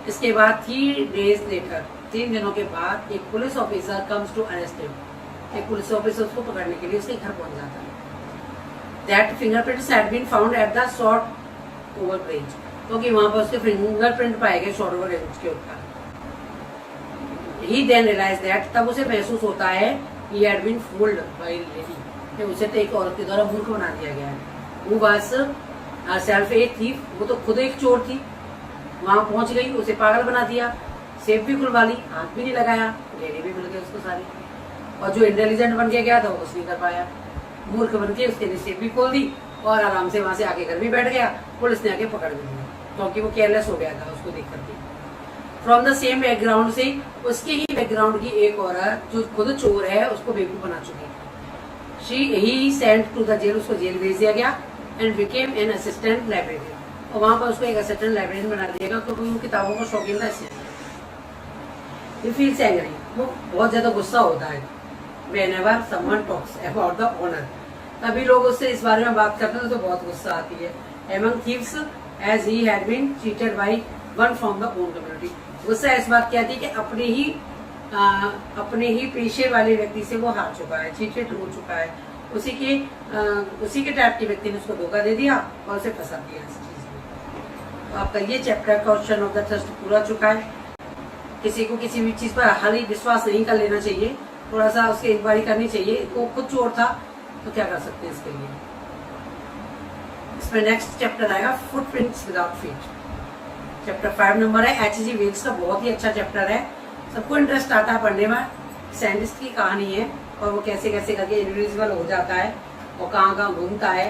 इसके बाद 3 days later, 3 दिनों के बाद एक police officer comes to arrest him, एक पुलिस ऑफिसर उसको पकड़ने के लिए उसके घर पहुंच जाता है। That fingerprints had been found at the short over grange, क्योंकि वहां पर उसके फिंगरप्रिंट पाए गए शॉर्ट ओवर ग्रेंज के ऊपर। ही देन रियलाइज दैट, तब उसे महसूस होता है he had been fooled by lady, कि उसे तो एक औरत के द्वारा मूर्ख बना दिया गया है। वो बस सेल्फ एक थी, वो तो खुद एक चोर थी, वहां पहुंच गई, उसे पागल बना दिया, सेफ भी खुलवा ली, हाथ भी नहीं लगाया, गहने भी मिल गए उसको सारे, और जो इंटेलिजेंट बन के गया था वो कुछ नहीं कर पाया, मूर्ख बन के उसके लिए सेफ भी खोल दी और आराम से वहां से आके घर भी बैठ गया, पुलिस ने आके पकड़ भी लिया क्योंकि वो केयरलेस हो गया था उसको देख करके। फ्रॉम द सेम बैकग्राउंड से, उसके ही बैकग्राउंड की एक औरत जो खुद चोर है उसको बेवकूफ बना चुकी। ही सेंट टू द जेल, उसको जेल भेज दिया गया, and became an assistant librarian, और वहां पर उसको एक असिस्टेंट लाइब्रेरियन बना दिया क्योंकि वो किताबों का शौकीन था इसलिए। He feels angry, वो बहुत ज्यादा गुस्सा होता है। Whenever someone talks about the owner, तभी लोग उससे इस बारे में बात करते हैं तो बहुत गुस्सा आती है। Among thieves, as he had been cheated by one from the own community, गुस्सा इस बात की आती है कि अपने ही पेशे वाले व्यक्ति से वो हार चुका है, चीटेड हो चुका है, उसी के टाइप के व्यक्ति ने उसको धोखा दे दिया और उसे फंसा दिया इस चीज में। तो आपका ये chapter question of the trust पूरा चुका है। किसी को किसी भी चीज पर हाली विश्वास नहीं कर लेना चाहिए, थोड़ा सा उसकी इंक्वायरी करनी चाहिए। वो खुद चोर था तो क्या कर सकते हैं इसके लिए। इसमें नेक्स्ट चैप्टर आएगा footprints without feet. Chapter 5 number है H.G. वेल्स का, बहुत ही अच्छा चैप्टर है। सबको इंटरेस्ट आता है पढ़ने में। साइंटिस्ट की कहानी है और वो कैसे कैसे करके इनविजिबल हो जाता है और कहाँ कहाँ घूमता है,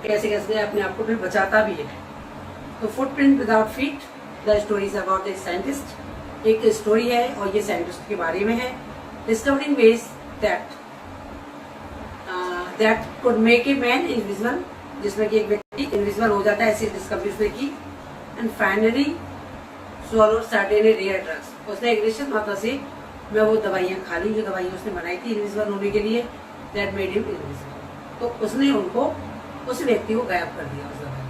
कैसे कैसे अपने आप को फिर बचाता भी है। तो footprint without feet the story is about a scientist. एक स्टोरी है और ये साइंटिस्ट के बारे में है। Discovering ways that could make a man invisible, जिसमें कि एक व्यक्ति इनविजिबल हो जाता है, ऐसी डिस्कवरी उसने की। And finally swallowed certain rare drugs. उसने एक निश्चित मात्रा से मैं वो दवाइयाँ खा ली जो दवाइयाँ उसने बनाई थी इनविजिबल होने के लिए, दैट मेड हिम इनविजिबल। तो उसने उनको उस व्यक्ति को गायब कर दिया उस दवाई।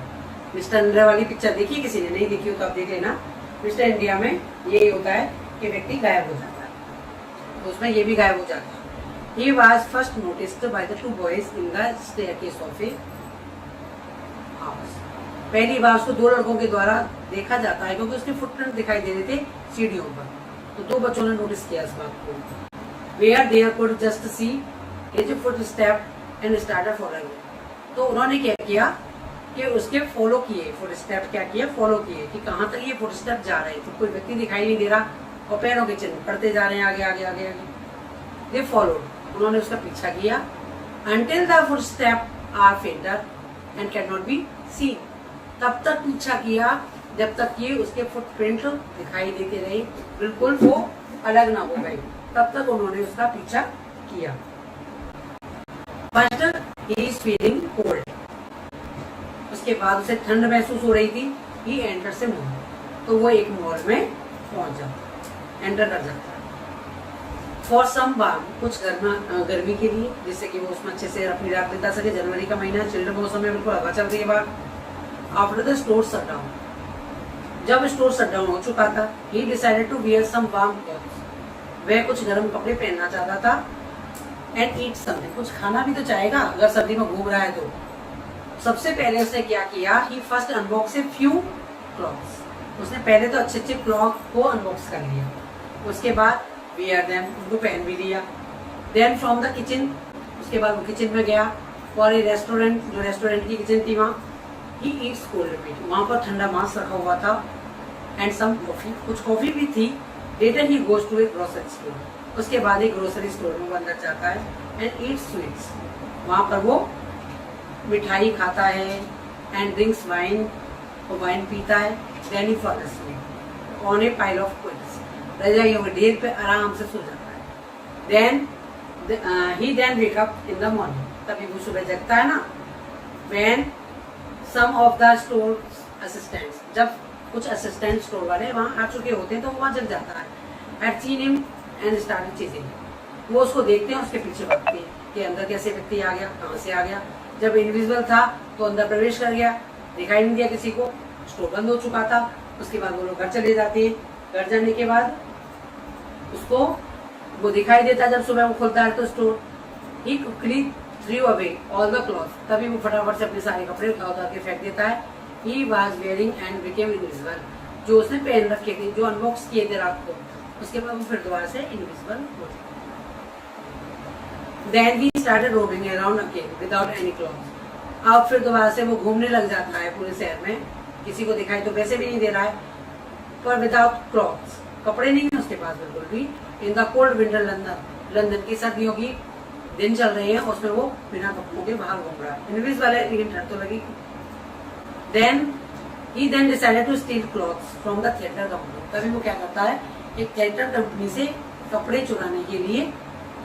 मिस्टर इंडिया वाली पिक्चर देखी, किसी ने नहीं देखी हो तो आप देख लेना। मिस्टर इंडिया में ये होता है कि व्यक्ति गायब हो जाता है, तो उसमें ये भी गायब हो जाता है। He was first noticed by the two boys in the staircase of a house. पहली बार उसको दो लड़कों के द्वारा देखा जाता है क्योंकि उसके फुटप्रिंट दिखाई दे रहे थे सीढ़ियों पर। तो दो बच्चों ने नोटिस किया इस बात को। Where they could just see his footstep and started following. तो उन्होंने क्या किया कि उसके फॉलो किए, फुटस्टेप क्या किया, फॉलो किए कि कहाँ तक ये फुटस्टेप जा रहे हैं। तो कोई व्यक्ति दिखाई नहीं दे रहा और पैरों के चिन्ह पड़ते जा रहे हैं आगे आगे आगे आगे। They followed. उन्होंने उसका पीछा किया until the footsteps are fainter and cannot be seen. तब तक पीछा किया जब तक ये उसके फुटप्रिंट दिखाई देते रहे, बिल्कुल वो अलग ना हो गए, तब तक उन्होंने उसका पीछा किया। First he is feeling cold. उसके बाद उसे ठंड महसूस हो रही थी। he entered से मॉल, तो वो एक मॉल में पहुंच जाता, एंटर कर जाता है। फॉर सम वार्म, कुछ गर्मी के लिए, जिससे कि वो उसमें अच्छे से अपनी रात बिता सके। जनवरी का महीना, चिल्ड मौसम में बिल्कुल हवा चल रही है बाहर। After the store shut down, जब स्टोर शट डाउन हो चुका था, he decided to wear some warm clothes. वह कुछ गर्म कपड़े पहनना चाहता था। एंड ईट समथिंग, कुछ खाना भी तो चाहेगा अगर सर्दी में घूम रहा है तो। सबसे पहले उसने क्या किया, he first unbox a few clothes. उसने पहले तो अच्छे अच्छे क्लॉथ को अनबॉक्स कर लिया, उसके बाद wear them, उनको पहन भी लिया। Then from the kitchen, उसके बाद वो किचन में गया। और ये रेस्टोरेंट, जो रेस्टोरेंट की किचन थी वहाँ, he eats cold meat, वहाँ पर ठंडा मांस रखा हुआ था। And some coffee, कुछ कॉफी भी थी। Later he goes to a grocery store, उसके बाद एक ग्रोसरी स्टोर में अंदर जाता है। And eats sweets, वहाँ पर वो मिठाई खाता है। And drinks wine, वो वाइन पीता है। Then he falls asleep on a pile of quilts, रजाइयों के ढेर पे आराम से सो जाता है। Then he then wake up in the morning, तभी वो सुबह जगता है ना। When some of the store assistants, जब कुछ असिस्टेंट स्टोर वाले वहाँ आ चुके होते हैं तो वो वहाँ जग जाता है। Had seen him and started chasing him, वो उसको देखते हैं, उसके पीछे भागते हैं कि अंदर कैसे व्यक्ति आ गया, कहाँ से आ गया। जब इनविजिबल था तो अंदर प्रवेश कर गया, दिखाई नहीं दिया किसी को, स्टोर बंद हो चुका था। उसके बाद वो लोग घर चले जाते हैं। घर जाने के बाद उसको वो दिखाई देता, जब सुबह वो खुलता है तो store. He quickly through away all the cloth, तभी वो फटाफट से अपने सारे कपड़े उतार के फेंक देता है। He was wearing and became invisible, जो उसने पहन रखे थे, जो अनबॉक्स किए थे रात को, उसके बाद वो फिर दोबारा से इनविजिबल हो गया। Then he started roaming around again without any cloth. अब फिर दोबारा से वो घूमने लग जाता है पूरे शहर में, किसी को दिखाई तो वैसे भी नहीं दे रहा है, पर विदाउट क्लॉथ्स, कपड़े नहीं है उसके पास बिल्कुल भी। In the cold winter London, London की सर्दियों की दिन चल रहे हैं, उसमें वो बिना कपड़ों के बाहर घूम रहा है। इनविजिबल है लेकिन ठंड तो लगी। Then he then decided to steal clothes from the theatre company. तभी वो क्या करता है, एक थिएटर कंपनी से कपड़े चुराने के लिए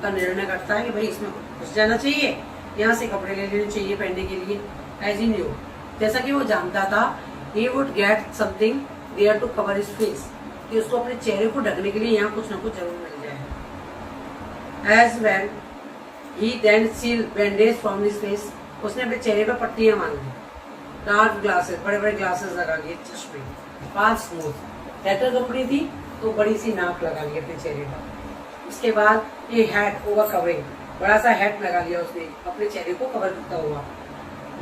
का निर्णय करता है कि भाई इसमें घुस जाना चाहिए, यहाँ से कपड़े ले लेने चाहिए पहनने के लिए। एज इन यू, जैसा कि वो जानता था, he would get something there to cover his face, कि उसको अपने चेहरे को ढकने के लिए यहाँ कुछ ना कुछ जरूर मिल जाए। As well, he then sealed bandage from his face, उसने अपने चेहरे पर पट्टियां मान ली। डार्क ग्लासेस, बड़े बड़े ग्लासेस लगा लिए, चश्मे, बाल स्मूथ, थिएटर कंपनी थी तो बड़ी सी नाक लगा ली अपने चेहरे पर। उसके बाद ये हैट ओवर कवरिंग, बड़ा सा हैट लगा लिया उसने अपने चेहरे को कवर करता हुआ।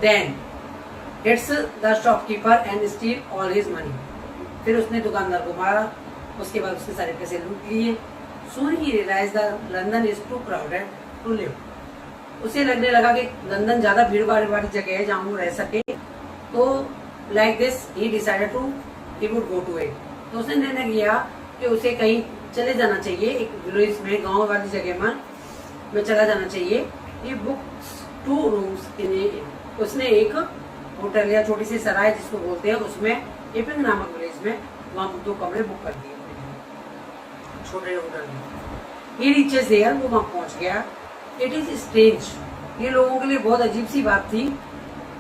Then hits the shopkeeper and steal all his money. फिर उसने दुकानदार को मारा, उसके बाद उसके सारे पैसे लूट लिए। Soon he realise the London is too crowded to live. उसे लगने लगा कि लंदन ज्यादा भीड़ भाड़ वाली जगह है जहाँ वो रह सके। तो like this he decided to he would go to it. तो उसने निर्णय किया कि उसे कहीं चले जाना चाहिए, एक विलेज में, गांव वाली जगह में चला जाना चाहिए। ये बुक्स 2 रूम्स इन ए। उसने एक होटल या छोटी सी सराय जिसको बोलते हैं उसमें, इपिंग नामक विलेज में, वहाँ 2 कमरे बुक कर दिए छोटे होटल में। ही रीचेस देयर, वो वहाँ पहुंच गया। इट इज स्ट्रेंज, ये लोगों के लिए बहुत अजीब सी बात थी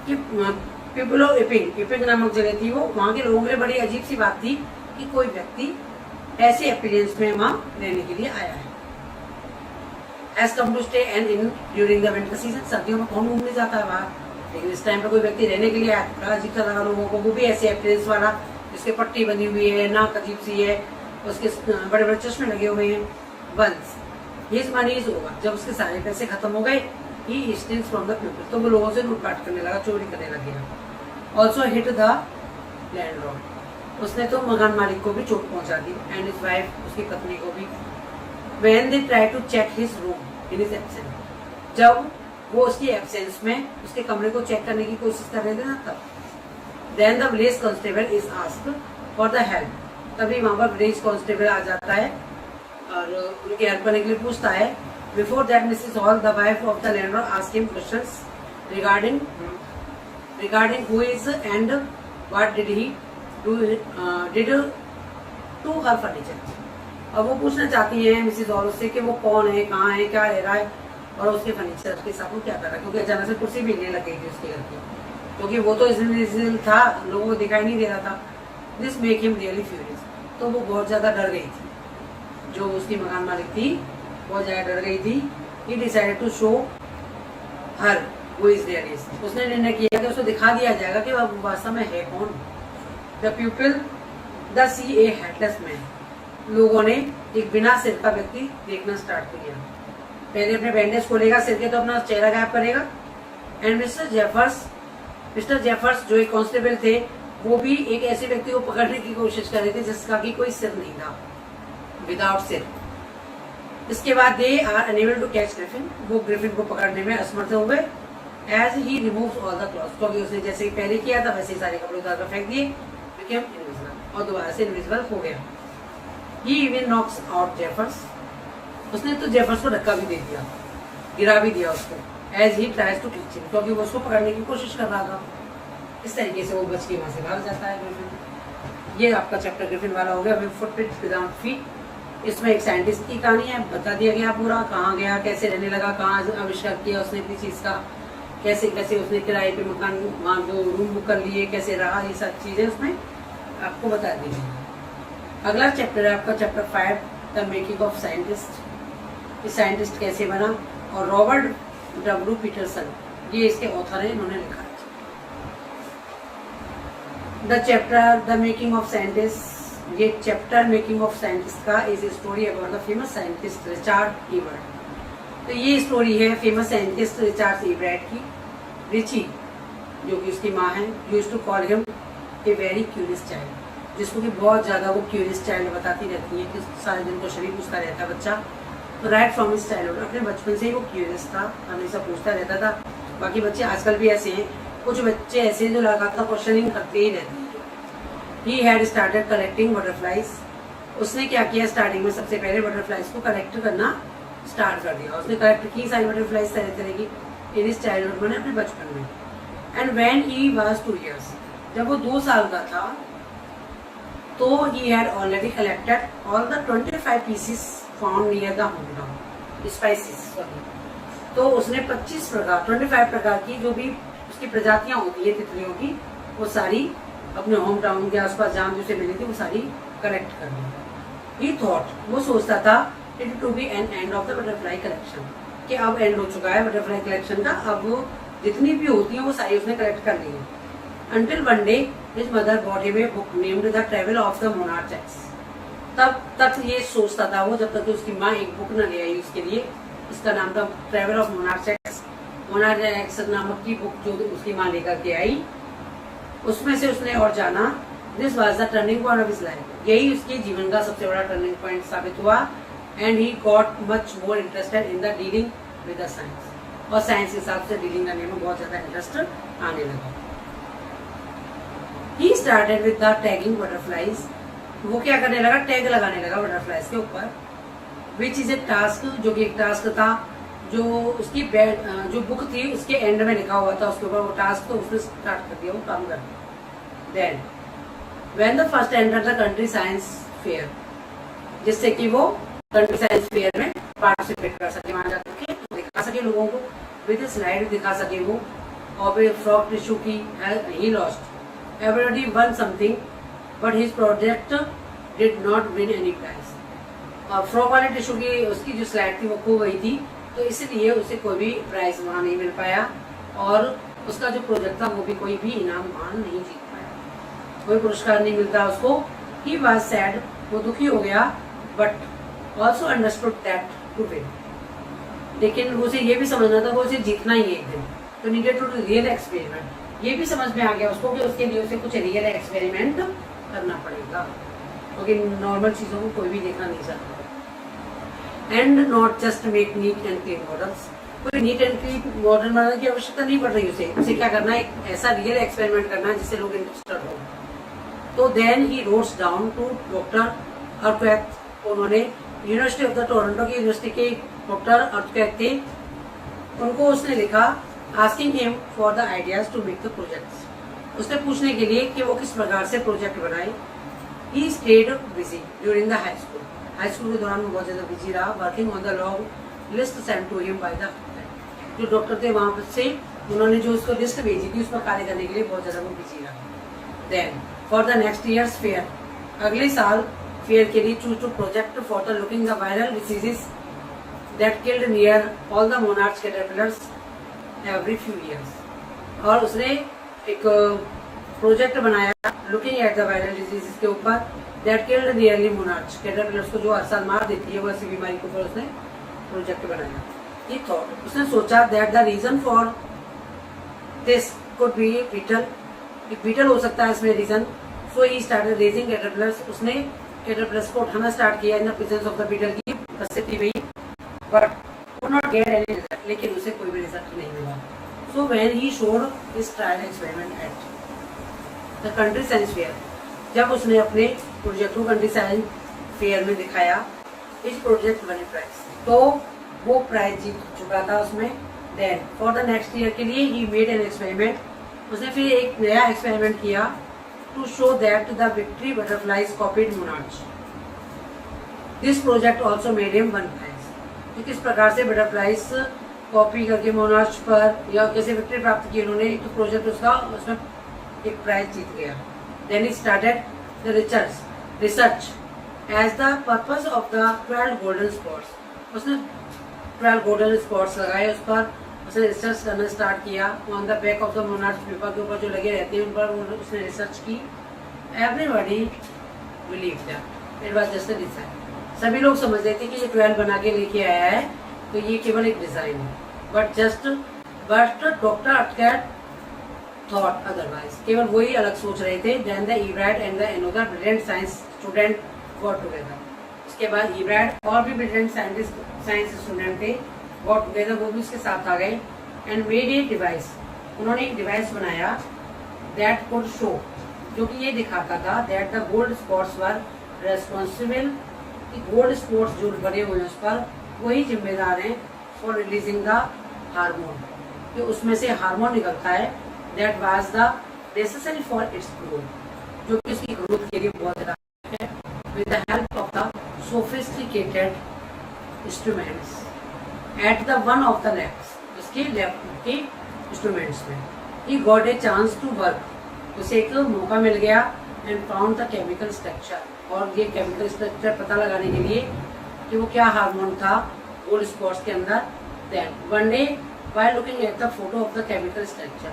कि पीपल ऑफ इपिंग, इपिंग नामक जगह थी वो, वहाँ के लोगों के लिए बड़ी अजीब सी बात थी कि कोई व्यक्ति ऐसे अपीयरेंस में वहाँ रहने के लिए आया है। As come to stay and in during the winter season, सर्दियों में कौन घूमने जाता है बाहर, लेकिन इस टाइम पे कोई व्यक्ति रहने के लिए आया, बड़ा अजीब सा लगा लोगों को। वो भी ऐसे अपीयरेंस वाला, जिसके पट्टी बनी हुई है, नाक अजीब सी है, उसके बड़े बड़े चश्मे लगे हुए हैं। Once his money is over, जब उसके सारे पैसे खत्म हो गए, he steals from the people, तो वो लोगों से लूटपाट करने लगा, चोरी करने लग गया। ऑल्सो हिट द लैंडलॉर्ड, उसने तो मकान मालिक को भी चोट पहुंचा दी, एंड हिज वाइफ, उसकी पत्नी को भी। When they try to check his room in his absence, जब वो उसकी एब्सेंस में उसके कमरे को चेक करने की कोशिश कर रहे थे ना, तब then the village constable is asked for the help, तभी वहां पर विलेज कांस्टेबल आ जाता है और उनकी हेल्प करने के लिए पूछता है। Before that Mrs Hall, the wife of the landlord, asked him questions regarding who is and what did he did to her furniture. अब वो पूछना चाहती है मिसेस हॉल उससे कि वो कौन है, कहाँ है, क्या रह रहा है, और उसके फर्नीचर के साथ वो क्या कर रहा है, क्योंकि अचानक से कुर्सी भी हिलने लग गई थी उसके घर की, क्योंकि वो तो इनविजिबल था, लोगों को दिखाई नहीं दे रहा था। This make him really furious, तो वो बहुत ज्यादा डर गई थी, जो उसकी मकान मालिक थी बहुत ज्यादा डर गई थी। He decided to show her who is there is, उसने निर्णय किया कि उसको दिखा दिया जाएगा कि वह वास्तव में है कौन। The people the see a headless man, लोगों ने एक बिना सिर का व्यक्ति देखना स्टार्ट किया। पहले अपने बैंडेज खोलेगा सिर के तो अपना चेहरा गायब करेगा। एंड मिस्टर जेफर्स जो एक कांस्टेबल थे, वो भी एक ऐसे व्यक्ति को पकड़ने की कोशिश कर रहे थे जिसका कि कोई सिर नहीं था, विदाउट सिर। इसके बाद they are unable to catch Griffin, वो ग्रिफिन को पकड़ने में असमर्थ हो गए। As he removes all the clothes, क्योंकि उसने जैसे ही पहले किया था वैसे ही सारे कपड़े उतार कर फेंक दिए, बिकेम इनविजिबल, और दोबारा से इनविजिबल हो गया। ही इवन नॉक्स आउट जेफर्स, उसने तो जेफर्स को धक्का भी दे दिया, गिरा भी दिया उसको। As he tries to teach him, क्योंकि वो उसको पकड़ने की कोशिश कर रहा था। इस तरीके से वो बच के वहां से भाग जाता है ग्रिफिन। ये आपका चैप्टर ग्रिफिन वाला हो गया। फिर फुटप्रिंट्स विदाउट फीट, इसमें एक साइंटिस्ट की कहानी है, बता दिया गया पूरा, कहाँ गया, कैसे रहने लगा, कहाँ आविष्कार किया उसने अपनी चीज का, कैसे कैसे उसने किराए पे मकान वहाँ जो रूम बुक कर लिए, कैसे रहा, ये सब चीजें उसमें आपको बता दी गई। अगला चैप्टर है आपका chapter 5, the making of scientist, ये साइंटिस्ट कैसे बना, और रॉबर्ट डब्ल्यू पीटरसन, ये इसके ऑथर है, इन्होंने लिखा है। The chapter the making of scientist, ये चैप्टर मेकिंग ऑफ साइंटिस्ट का is a story about the famous scientist Richard Ebright. तो ये स्टोरी है फेमस साइंटिस्ट रिचर्ड ईबर्ट की। रिची जो कि उसकी माँ है, used to call him a very curious child, जिसको कि बहुत ज्यादा वो क्यूरियस चाइल्ड बताती रहती है कि सारे दिन को शरीर पूछता रहता है बच्चा। तो राइट फ्रॉम हिज चाइल्डहुड, अपने बचपन से ही वो क्यूरियस था, हमेशा पूछता रहता था। बाकी बच्चे आजकल भी ऐसे हैं, कुछ बच्चे ऐसे हैं जो लगातार क्वेश्चनिंग करते ही रहते हैं। He had started collecting butterflies, उसने क्या किया, स्टार्टिंग में सबसे पहले बटरफ्लाइज को कलेक्ट करना स्टार्ट कर दिया। उसने कलेक्ट की सारी बटरफ्लाइज तरह तरह की इन हिज चाइल्डहुड, मैंने अपने बचपन में। And when he was 2 years, जब वो 2 साल का था, तो he had already collected all the 25 pieces found near the home town spices. तो उसने 25 प्रकार की जो भी उसकी प्रजातियां होती है तितलियों की, वो सारी अपने होम टाउन के आसपास जहाँ भी उसे मिली थी वो सारी कलेक्ट कर ली। ही थॉट, वो सोचता था it to be an end of the butterfly collection, कि अब एंड हो चुका है बटरफ्लाई कलेक्शन का, अब जितनी भी होती है वो सारी उसने कलेक्ट कर ली है। Until one day his mother bought him a book named The Travel of the Monarch X। तब तक ये सोचता था वो, जब तक उसकी माँ एक बुक न ले आई उसके लिए, इसका नाम था travel of monarch x. Monarch x नामक की बुक जो उसकी माँ लेकर के आई, उसमें से उसने और जाना। This was the turning point of his life, यही उसके जीवन का सबसे बड़ा टर्निंग पॉइंट साबित हुआ। And he got much more interested in the dealing with the science, और साइंस के हिसाब से डीलिंग करने में बहुत ज्यादा इंटरेस्ट आने लगा। He started with the tagging butterflies, वो क्या करने लगा, टैग लगाने लगा बटरफ्लाईज के ऊपर। विच इज ए टास्क, जो कि एक टास्क था, जो उसकी जो बुक थी उसके एंड में लिखा हुआ था उसके ऊपर वो टास्क, तो उसने स्टार्ट कर दिया वो काम करना। Then when the first enter the country science fair, जिससे कि वो कंट्री साइंस फेयर में पार्टिसिपेट कर सके, वहां जाकर के दिखा सके लोगों को, विद स्लाइड दिखा सके वो। और फ्रॉक टिश्यू की he lost, everybody won something but his project did not win any prize. और फ्रॉक वाले टिश्यू की उसकी जो स्लाइड थी वो खो गई थी, तो इसलिए उसे कोई भी प्राइज वहां नहीं मिल पाया, और उसका जो प्रोजेक्ट था वो भी कोई भी इनाम वहां नहीं जीत पाया, कोई पुरस्कार नहीं मिलता उसको। ही वाज सैड, वो दुखी हो गया, but also understood that to win, लेकिन उसे ये भी समझना था वो उसे जीतना ही है एक दिन, तो needed to do real experiment. ये भी समझ में आ गया उसको कि उसके लिए उसे कुछ रियल एक्सपेरिमेंट करना पड़ेगा, क्योंकि नॉर्मल चीजों को कोई भी देखना नहीं सकता। And not just make neat and clean models, कोई नीट एंड क्लीन मॉडल बनाने की आवश्यकता नहीं पड़ रही उसे क्या करना है, एक ऐसा रियल एक्सपेरिमेंट करना है जिससे लोग इंटरेस्टेड हो। तो then he wrote down to doctor अर्थक्वेक, उन्होंने यूनिवर्सिटी ऑफ द टोरंटो की यूनिवर्सिटी के डॉक्टर अर्थक्वेक थे, उनको उसने लिखा asking him for the ideas to make the projects, उसने पूछने के लिए कि वो किस प्रकार से प्रोजेक्ट बनाए। He stayed busy during the high school, high school के दौरान वो बहुत ज्यादा बिजी रहा, working on the long list send to him by the जो डॉक्टर थे वहां से उन्होंने जो उसको लिस्ट भेजी थी उस पर कार्य करने के लिए बहुत ज्यादा वो बिजी रहा। Then for the next year's fair, अगले साल फेयर के लिए choose to project for the looking the viral diseases that killed near all the monarch caterpillars every few years, और उसने एक प्रोजेक्ट बनाया looking at the viral diseases के ऊपर that killed nearly monarch caterpillars को जो हर साल मार देती है वो ऐसी बीमारी के ऊपर उसने प्रोजेक्ट बनाया। ये थॉट, उसने सोचा that the reason for this could be beetle, एक बीटल हो सकता है इसमें reason. So he started raising caterpillars, उसने कैटरपिलर्स को उठाना स्टार्ट किया in the presence of the beetle की उपस्थिति में, but could not get any result, लेकिन उसे कोई भी रिजल्ट नहीं मिला। So when he showed his trial experiment at the country science fair, जब उसने अपने प्रोजेक्ट को कंट्री साइंस फेयर में दिखाया, इस प्रोजेक्ट बने प्राइज, तो वो प्राइज जीत चुका था उसमें। Then for the next year के लिए ही मेड एन एक्सपेरिमेंट, उसने फिर एक नया एक्सपेरिमेंट किया to show that the victory butterflies copied monarch. This project also made him won prize, किस प्रकार से बटरफ्लाईज कॉपी करके मोनार्च पर या कैसे विक्ट्री प्राप्त की उन्होंने, तो प्रोजेक्ट उसका उसमें एक प्राइज जीत गया। Then he started the research as the purpose of the 12 golden spots, उसने 12 गोल्डन स्पॉट्स लगाए, उस पर उसने रिसर्च करना स्टार्ट किया। On the back of the monarch paper के ऊपर जो लगे रहते हैं उन पर उसने रिसर्च की। Everybody believe that it was just a design, सभी लोग समझ रहे थे कि ये 12 बना के लेके आया है तो ये केवल एक डिजाइन है, बट डॉक्टर अर्थक्वेक थॉट अदरवाइज, केवल वही अलग सोच रहे थे। Then the Ebright and the another brilliant science student got together, उसके बाद इब्राड और भी ब्रिलियंट साइंस स्टूडेंट थे गॉट टुगेदर, वो भी उसके साथ आ गए। एंड मेड ए डिवाइस, उन्होंने एक डिवाइस बनाया दैट कुड शो, जो कि ये दिखाता था that the gold spots were responsible, कि गोल्ड स्पॉट्स जो बने हुए हैं उस पर वही जिम्मेदार हैं फॉर रिलीजिंग द हार्मोन, कि उसमें से हार्मोन निकलता है that was the necessary for its growth, जो कि उसकी ग्रोथ के लिए बहुत ज्यादा है। With the help of the sophisticated instruments at the one of the labs, उसके लैब के इंस्ट्रूमेंट्स में he got a chance to work, उसे एक मौका मिल गया and found the chemical structure, और ये केमिकल स्ट्रक्चर पता लगाने के लिए कि वो क्या हार्मोन था गोल्ड स्पॉट्स के अंदर। Then one day while looking at the photo of the chemical structure,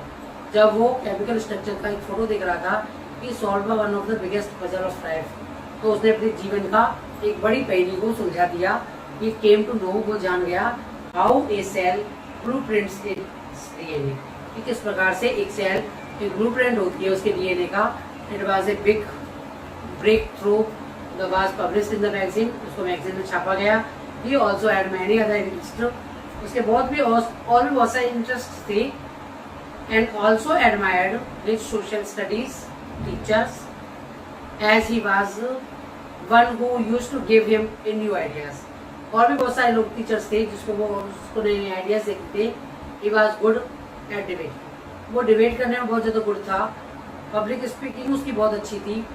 जब वो केमिकल स्ट्रक्चर का एक फोटो दिख रहा था कि solve one of the biggest puzzle of life, तो उसने अपने जीवन का एक बड़ी पहेली को सुलझा दिया। ही केम टू नो, वो जान गया how a cell blueprints its DNA, कि किस प्रकार से एक सेल एक ब्लूप्रिंट होती है उसके डीएनए का। It was a big breakthrough the was published in the magazine, उसको मैगजीन में छापा गया। He also had many other interest, उसके बहुत भी और भी बहुत सारे इंटरेस्ट थे। And also admired his social studies teachers as he was one who used to give him in new ideas. और भी बहुत सारे लोग टीचर्स थे जिसको उसको नए नए आइडियाज देते थे। He was good at debate, वो डिबेट करने में बहुत ज़्यादा गुड था। पब्लिक स्पीकिंग उसकी बहुत अच्छी थी।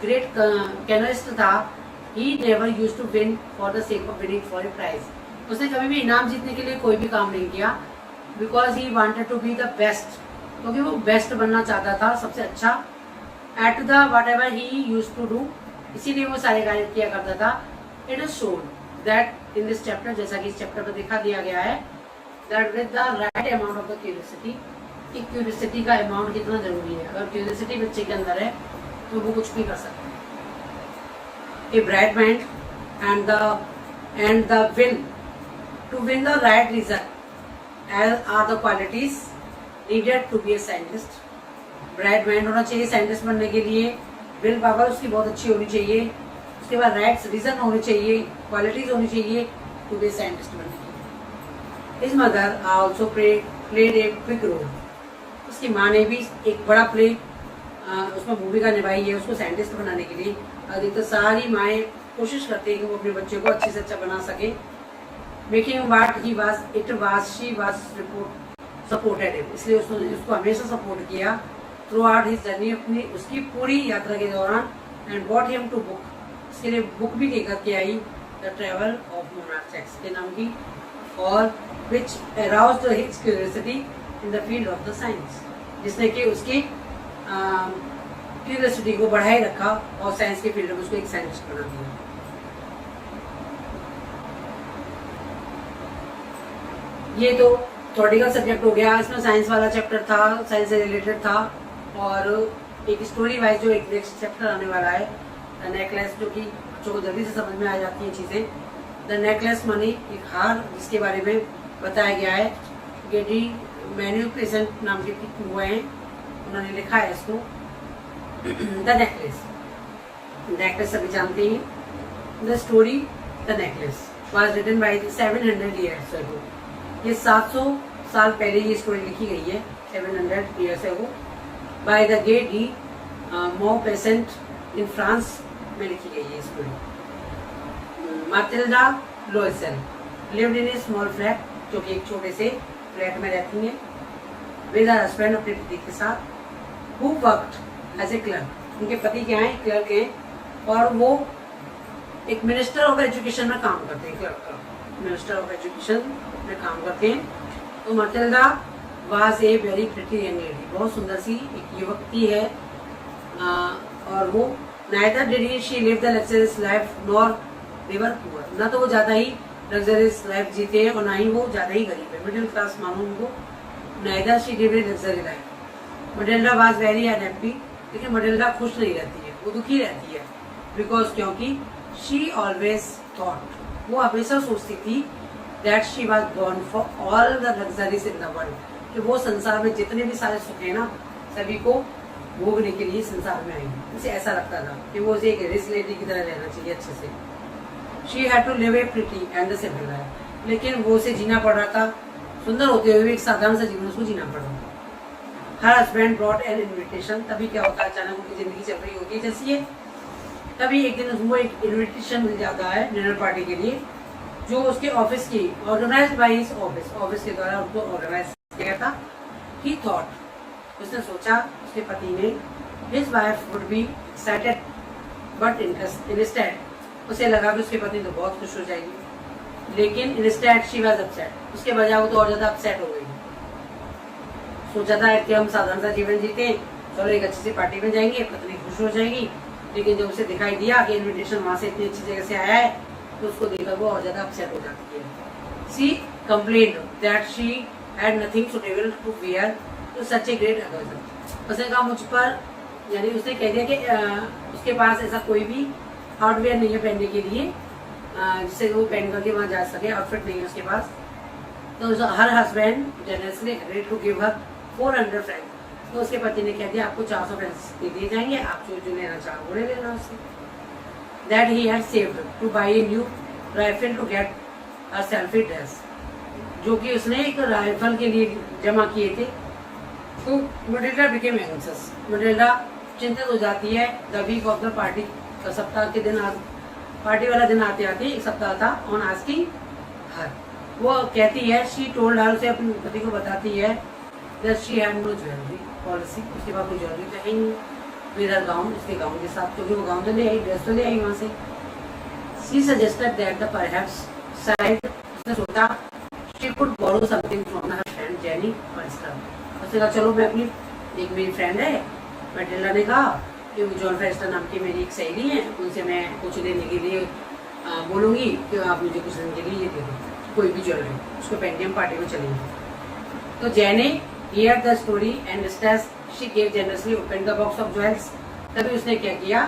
ग्रेट कैनलिस्ट था। He never used to win for the sake of winning for a prize, उसने कभी भी इनाम जीतने के लिए कोई भी काम नहीं किया। Because he wanted to be the best, क्योंकि वो बेस्ट बनना चाहता था, सबसे अच्छा at the whatever he use to do, इसीलिए वो सारे कार्य किया करता था। It is shown that in this chapter, जैसा कि इस चैप्टर में दिखा दिया गया है, that with the right amount of the curiosity, कि क्यूरियोसिटी का अमाउंट कितना जरूरी है। अगर क्यूरियोसिटी बच्चे के अंदर है तो वो कुछ भी कर सकता है। A bright mind and the will to win the right reason are the qualities needed to be a scientist. Bright mind होना चाहिए साइंटिस्ट बनने के लिए, विल पावर उसकी बहुत अच्छी होनी चाहिए, उसके बाद राइट रीजन होने चाहिए, क्वालिटीज होनी चाहिए टू बी ए साइंटिस्ट बनने के लिए। His mother also played a big role, उसकी माँ ने भी एक बड़ा प्ले उसमें भूमिका निभाई है उसको साइंटिस्ट बनाने के लिए। अधिकतर सारी माएँ कोशिश करती है कि वो अपने बच्चे को अच्छे से अच्छा बना सके। Making what he was it was she was supported him, इसलिए उसने उसको हमेशा सपोर्ट किया थ्रू आउट हिज जर्नी, अपनी उसकी पूरी यात्रा के दौरान। And bought him to book, इसके लिए बुक भी लेकर के आई, the travel of monarch checks के नाम की, और which aroused his curiosity in the field of the science, जिसने कि उसकी क्यूरियोसिटी को बढ़ाए रखा और साइंस के फील्ड में उसको एक साइंटिस्ट बना दिया। ये तो थ्योरेटिकल सब्जेक्ट हो गया, इसमें साइंस वाला चैप्टर था, साइंस से रिलेटेड था। और एक स्टोरी वाइज जो एक नेक्स्ट चैप्टर आने वाला है, द नेकलेस, जो कि बच्चों को जल्दी से समझ में आ जाती हैं चीज़ें। द नेकलेस मनी, एक हार जिसके बारे में बताया गया है। गेडी मैन्यूप्लेसेंट नाम के हुए हैं, उन्होंने लिखा है इसको। द नेकलेस सभी जानते हैं। The story the necklace was written by 700 years ago, ये 700 साल पहले ये स्टोरी लिखी गई है, 700 years ago, by the Guy de Maupassant in France में लिखी गई है story. Mathilde Loisel lived in a small flat, जो कि एक छोटे से फ्लैट में रहती हैं, विद हर हस्बैंड, अपने पति के साथ, who worked as a clerk, उनके पति क्या हैं, क्लर्क हैं, और वो एक मिनिस्टर ऑफ एजुकेशन में काम करते हैं, क्लर्क का मिनिस्टर ऑफ एजुकेशन में काम करते हैं। तो Matilda was a very pretty young lady, बहुत सुंदर सी एक युवती है, और वो neither did she live the luxurious life nor they were poor, ना तो वो ज़्यादा ही लग्जरियस लाइफ जीते हैं और ना ही वो ज़्यादा ही गरीब है, मिडिल क्लास मानो उनको। Neither she live a luxury life. Matilda was very unhappy, लेकिन मटिल्डा खुश नहीं रहती है, वो दुखी रहती है। बिकॉज क्योंकि शी ऑलवेज थॉट, वो हमेशा सोचती थी that she was born for all the luxuries in the world, कि वो संसार में जितने भी सारे सुख है ना, सभी को भोगने के लिए संसार में आई। उसे ऐसा लगता था कि वो उसे एक रिच लेडी की तरह रहना चाहिए अच्छे से। She had to live a pretty and the simple life, लेकिन वो उसे जीना पड़ रहा था, सुंदर होते हुए भी एक साधारण सा जीवन उसको जीना पड़ रहा था। Her husband brought an invitation, तभी क्या होता है, अचानक उनकी जिंदगी चल रही होती है जैसी है, तभी एक दिन उसको एक इन्विटेशन मिल जाता है डिनर पार्टी के लिए, जो उसके ऑफिस की ऑर्गेनाइज्ड बाय हिज ऑफिस के द्वारा उनको ऑर्गेनाइज किया था। ही थॉट, उसने सोचा, उसके पति ने, his wife would be excited but instead, उसे लगा कि उसके पत्नी तो बहुत खुश हो जाएगी, लेकिन इंस्टेड शी वाज अपसेट, उसके बजाय वो तो और ज्यादा अपसेट हो गई। सोचा था कि हम साधारण सा जीवन जीते हैं, चलो एक अच्छी सी पार्टी में जाएंगे, पत्नी खुश हो जाएगी, लेकिन जब उसे दिखाई दिया कि इन्विटेशन वहां से इतनी अच्छी जगह से आया है, तो उसको देखकर वो और ज्यादा अपसेट हो जाती है। She complained that she had nothing suitable to wear to such a great occasion, उसने कहा मुझ पर, यानी उसने कह दिया कि उसके पास ऐसा कोई भी आउटवेयर नहीं है पहनने के लिए जिससे वो पहन करके वहाँ जा सके, आउटफिट नहीं है उसके पास। तो her husband generously agreed to give her 400 franc, तो उसके पति ने कह दिया आपको 400 फ्रेंड्स दे दिए जाएंगे, आप जो लेना चाहो वो ले लेना उससे। That he had saved to buy a new rifle to get a selfie dress, जो कि उसने एक राइफल के लिए जमा किए थे। तो मटिल्डा बिकेम एंग्जियस, मटिल्डा चिंतित हो जाती है। The week of the party, सप्ताह के दिन, पार्टी वाला दिन आते आते एक सप्ताह था। ऑन आस्किंग हर, वो कहती है, शी टोल्ड हर, उसे अपने पति को बताती है that she had no jewellery policy, उसके बाद कोई ज्वेलरी तो है ही नहीं, विद हर गाउन, उसके गाउन के साथ, क्योंकि वो गाउन तो ले आई, ड्रेस तो ले आई वहाँ से। She suggested that the perhaps side, उसने सोचा she could borrow something from her friend Jenny Forestier, उसने कहा चलो मैं अपनी, एक मेरी फ्रेंड है मटिल्डा ने कहा कि जॉन फेस्टर नाम की मेरी एक सहेली है, उनसे मैं कुछ देने के लिए बोलूँगी कि आप मुझे कुछ देने के लिए ये दे दो, कोई भी ज्वेलरी, उसको पहन के हम पार्टी में चलेंगे। तो Jeanne hear the story and she gave generously open the box of jewels, तभी उसने क्या किया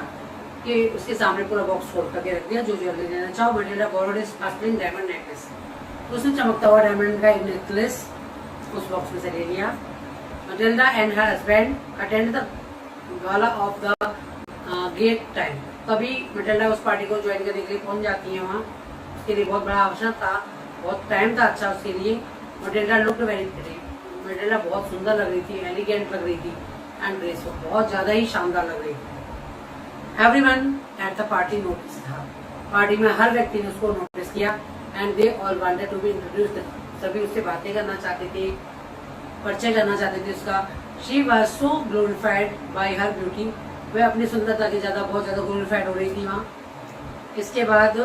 कि उसके सामने पूरा बॉक्स खोल करके रख दिया, जो ज्वेलरी लेना चाहो। Matilda borrowed his sparkling diamond necklace, तो उसने चमकता हुआ डायमंड का एक नेकलेस उस बॉक्स में से ले लिया। Matilda and her husband attend the gala of the get time, तभी मटिल्डा उस पार्टी को ज्वाइन करने के लिए पहुंच जाती है वहाँ। उसके लिए बहुत बड़ा अवसर था, बहुत टाइम था अच्छा उसके लिए। Matilda looked very pretty, Matilda बहुत सुंदर लग रही थी, एलिगेंट लग रही थी, एंड ग्रेसफुल, बहुत ज्यादा ही शानदार लग रही थी। Everyone at the party notice था, पार्टी में हर व्यक्ति ने उसको नोटिस किया, and they all wanted to be introduced, सभी उससे बातें करना चाहते थे, परिचय करना चाहते थे उसका। She was so glorified by her beauty, वह अपनी सुंदरता के ज्यादा बहुत ज्यादा ग्लोरिफाइड हो रही थी वहाँ। इसके बाद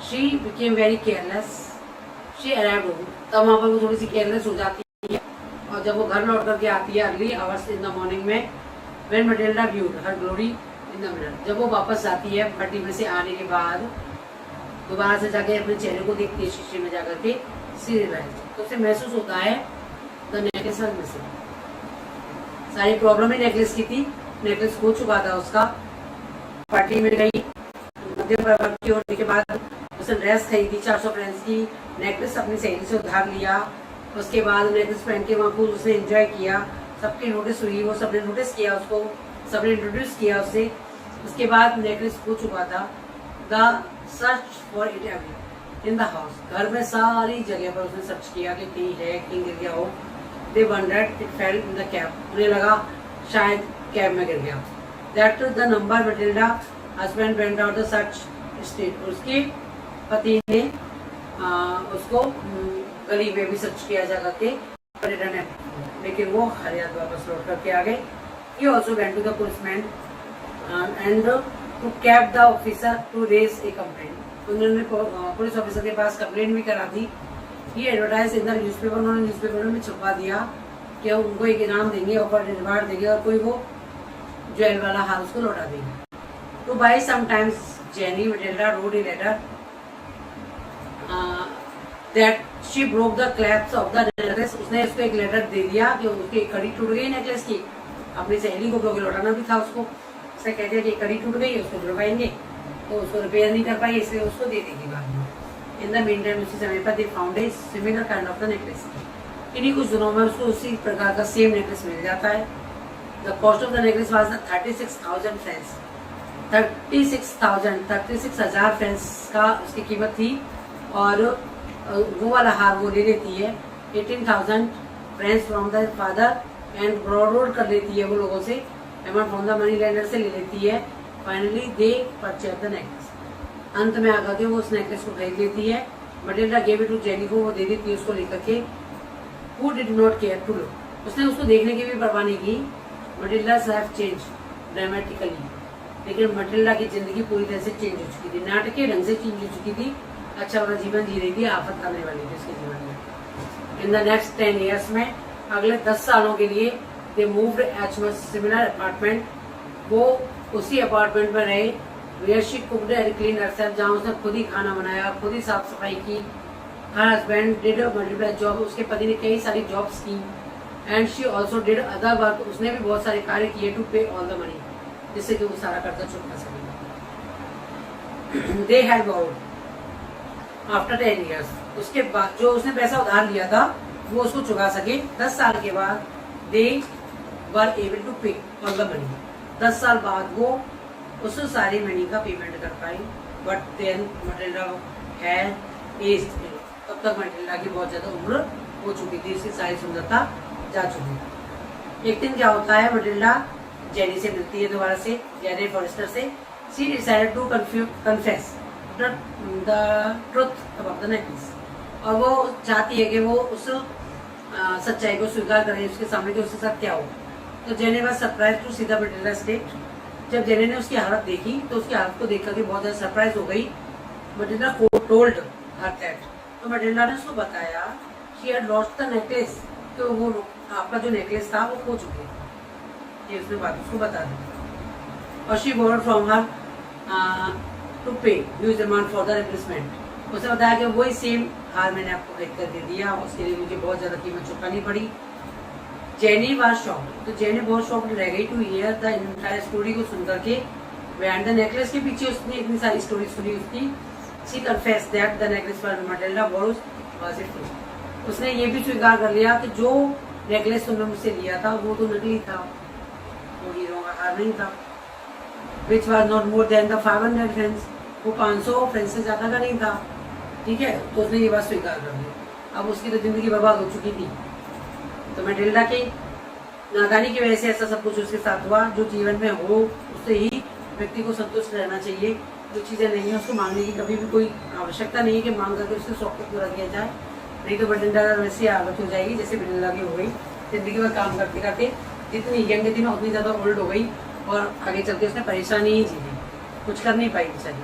she became very careless, she arrived home, तब वहाँ पर वो थोड़ी सी केयरलेस हो जाती है, और जब वो घर लौट करके आती है early hours in the morning में, when Matilda viewed her glory in the mirror, जब वो वापस जाती है पार्टी में से आने के बाद, दोबारा से जाके अपने चेहरे को देखती है शीशे में जाकर के, सी रियलाइज, तो उसे महसूस होता है द नेकलेस वाज मिसिंग, सारी प्रॉब्लम ही नेकलेस की थी, नेकलेस खो चुका था उसका। पार्टी में गई, मध्यम वर्ग की होने के बाद उसने ड्रेस खरीदी 400 फ्रेंड्स की, नेकलेस अपनी सहेली से उधार लिया, उसके बाद नेकलेस पहन के वहाँ खूब उसने एंजॉय किया, सबकी नोटिस हुई, वो सबने नोटिस किया उसको, सबने इंट्रोड्यूस किया उससे। उसके बाद नेकलेस खो चुका था। The search for it every in the house, घर में सारी जगह पर उसने सर्च किया कि कहीं है, कहीं गिर गया हो। They wondered it fell in the cab, उन्हें लगा शायद कैब में गिर गया। That the number Matilda husband went out the search street, उसके पति ने उसको गली में भी सर्च किया जा करके, लेकिन वो हरियाणा वापस लौट करके आ गए। He also went to the policeman and to cap the officer to raise a complaint. उन्होंने पुलिस ऑफिसर के पास कंप्लेंट भी करा दी। He advertised in the newspaper, उन्होंने न्यूज़पेपर में छपवा दिया कि उनको एक इनाम देंगे, ऑफर रिवार्ड देंगे, और कोई वो ज्वेल वाला हाल उसको लौटा देंगे। To buy sometimes Jenny Matilda wrote a letter that she broke the clasp of the necklace. उसने उसको एक लेटर दे दिया कि उसकी कड़ी टूट गई नेकलेस की, अपनी सहेली को क्योंकि लौटाना भी था उसको। उसने कह दिया कि कड़ी टूट गई, उसको जुड़वाएंगे, तो उसको रिपेयर नहीं कर पाई, इसलिए उसको दे देगी बाद में। इन द मीन टाइम उसी समय पर they found a similar kind of the necklace, इन्हीं कुछ दिनों में उसको उसी प्रकार का सेम नेकलेस मिल जाता है। The cost of the necklace was 36,000 friends, 36,000 friends का उसकी कीमत थी, और वो वाला हार वो ले लेती है 18,000 friends from the father, and borrowed कर लेती है वो लोगों से, amount from the money lender से ले लेती है। Finally they purchase the necklace, अंत में आकर के वो उस नेकलेस को खरीद लेती है। Matilda gave it to Jeanne को, वो दे देती है उसको लेकर के। Who did not care to look, उसने उसको देखने की भी परवाह नहीं की। मटिल्डा हैव चेंज ड्रामेटिकली, लेकिन मटिल्डा की जिंदगी पूरी तरह से चेंज हो चुकी थी, नाटकीय ढंग से चेंज हो चुकी थी। अच्छा वाला जीवन जी रही थी, आफत आने वाली थी उसके जीवन में। इन द नेक्स्ट 10 years में, अगले 10 सालों के लिए, they moved each much similar apartment, वो उसी अपार्टमेंट में रहे। Where she cooked and clean herself, जहाँ उसने खुद ही खाना बनाया, खुद ही साफ सफाई की। Her husband did multiple job, उसके पति ने कई सारी जॉब्स की। And she also did other work, उसने भी बहुत सारे कार्य किए टू पे ऑल द मनी, जिससे कि वो सारा कर्जा चुका सके। दे हैड वॉउड आफ्टर 10 years, उसके बाद जो उसने पैसा उधार लिया था वो उसको चुका सके। 10 साल के बाद दे वर एबल टू पे ऑल द मनी। 10 साल बाद वो उस सारी मनी का पेमेंट कर पाई। But then Matilda had aged. तब तक मटिल्डा की बहुत ज्यादा उम्र हो चुकी थी, उसकी सारी सुंदरता जा चुकी थी। एक दिन क्या होता है, मटिल्डा जेनी से मिलती है दोबारा से, जेनी फॉरेस्टर से। She decided to confess the truth about the necklace. और वो चाहती है कि वो उस सच्चाई को स्वीकार करे उसके सामने कि उसके साथ क्या हो। तो Jeanne was surprise to see the Matilda state. जब जेनी ने उसकी हालत देखी तो उसकी हालत को देख करके बहुत ज्यादा सरप्राइज हो गई। Matilda told her that. तो मटिल्डा ने उसको बताया she had lost the necklace, तो वो आपका जो नेकलेस था वो खो चुके, ये उसने बात उसको बता दी। और she borrowed from her to pay huge amount for the replacement. उसने बताया कि वही सेम हार मैंने आपको खरीद कर दे दिया, उसके लिए मुझे बहुत ज्यादा कीमत चुकानी पड़ी। Jeanne was shocked. तो जेनी बहुत शॉक्ड रह गई to hear the entire story को सुन करके। एंड द नेकलेस के पीछे उसने इतनी सारी स्टोरी सुनी उसकी। She confessed that the necklace for Matilda was it true. उसने ये भी स्वीकार कर लिया कि जो नेकलेस तुमने मुझसे लिया था वो तो नकली था, वो हीरो का हार नहीं था। Which was not more than the 500 friends. वो 500 फ्रेंड्स से ज्यादा का नहीं था, ठीक है। तो उसने ये बात स्वीकार कर ली। अब उसकी तो जिंदगी बर्बाद हो चुकी थी। तो मटिल्डा की नादानी की वजह से ऐसा सब कुछ उसके साथ हुआ। जो जीवन में हो उससे ही व्यक्ति को संतुष्ट रहना चाहिए। जो चीजें नहीं है उसको मांगने की कभी भी कोई आवश्यकता नहीं है कि मांग करके उसके शौक को पूरा किया जाए। नहीं तो मटिल्डा वैसी हालत हो जाएगी जैसे मटिल्डा की हो गई। जिंदगी भर काम करते करते जितनी यंग थी ना उतनी ज्यादा ओल्ड हो गई और आगे चल के उसने परेशानी ही झेली, कुछ कर नहीं पाई बेचारी।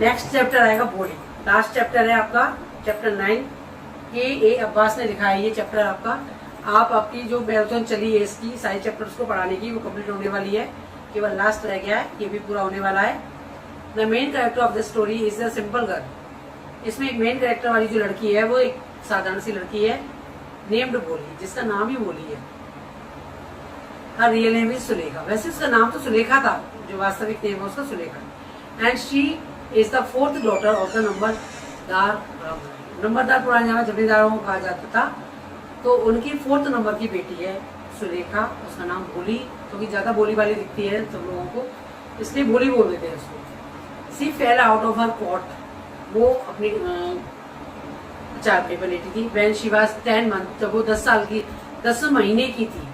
नेक्स्ट चैप्टर आएगा बोली। लास्ट चैप्टर है आपका चैप्टर 9। ए अब्बास ने लिखा है ये चैप्टर आपका। आपकी जो मैराथन चली है इसकी सारे चैप्टर्स को पढ़ाने की वो कंप्लीट होने वाली है, केवल लास्ट रह गया है, ये भी पूरा होने वाला है। The main character of the story is the simple girl. इसमें एक मेन कैरेक्टर वाली जो लड़की है वो एक साधारण सी लड़की है नेम्ड बोली, जिसका नाम ही बोली है। हर रियल नेम इज सुलेखा। वैसे उसका नाम तो सुलेखा था, जो वास्तविक नेम है उसका Sulekha. And she is the 4th daughter of the numberdar. नंबरदार पुराने जमाने जमींदारों को कहा जाता था, तो उनकी 4th नंबर की बेटी है सुलेखा। उसका नाम भोली, क्योंकि तो ज्यादा बोली वाली दिखती है सब लोगों को, इसलिए भोली बोल देते हैं उसको। She fell out of her cot. वो अपनी चार पे लेटी थी। व्हेन शी वाज 10 मंथ, जब वो 10 महीने की थी।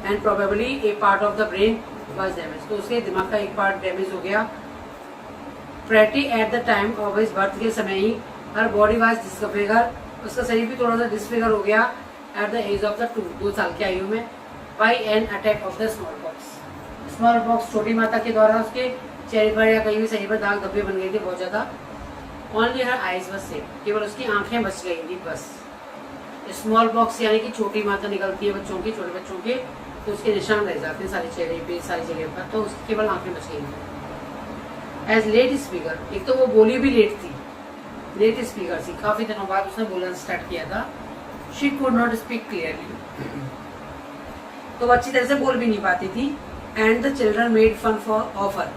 And probably a part of the brain was damage. तो उसके दिमाग का एक पार्ट डैमेज हो गया। Pretty at the time of his birth के समय ही हर बॉडी वाज डिसफिगर। उसका शरीर भी थोड़ा सा डिसफिगर हो गया at the age of the 2 साल की आयु में by an attack of the smallpox. Smallpox छोटी माता के द्वारा उसके चेहरे पर या कहीं भी शरीर पर दाग धब्बे बन गए थे बहुत ज्यादा। Only her eyes was safe. केवल उसकी आंखें बच गई थी बस। स्मॉल पॉक्स यानी कि छोटी माता निकलती है बच्चों की, छोटे बच्चों के, तो उसके निशान रह जाते हैं सारे चेहरे पे, सारी जगह पर, तो उसकी केवल आंखें बच गई थी। एज लेट स्पीकर, एक तो वो बोली भी लेट थी, लेट स्पीकर थी, काफी दिनों बाद उसने बोलना स्टार्ट किया था। She could not speak clearly, तो वो अच्छी तरह से बोल भी नहीं पाती थी। And the children made fun for of her,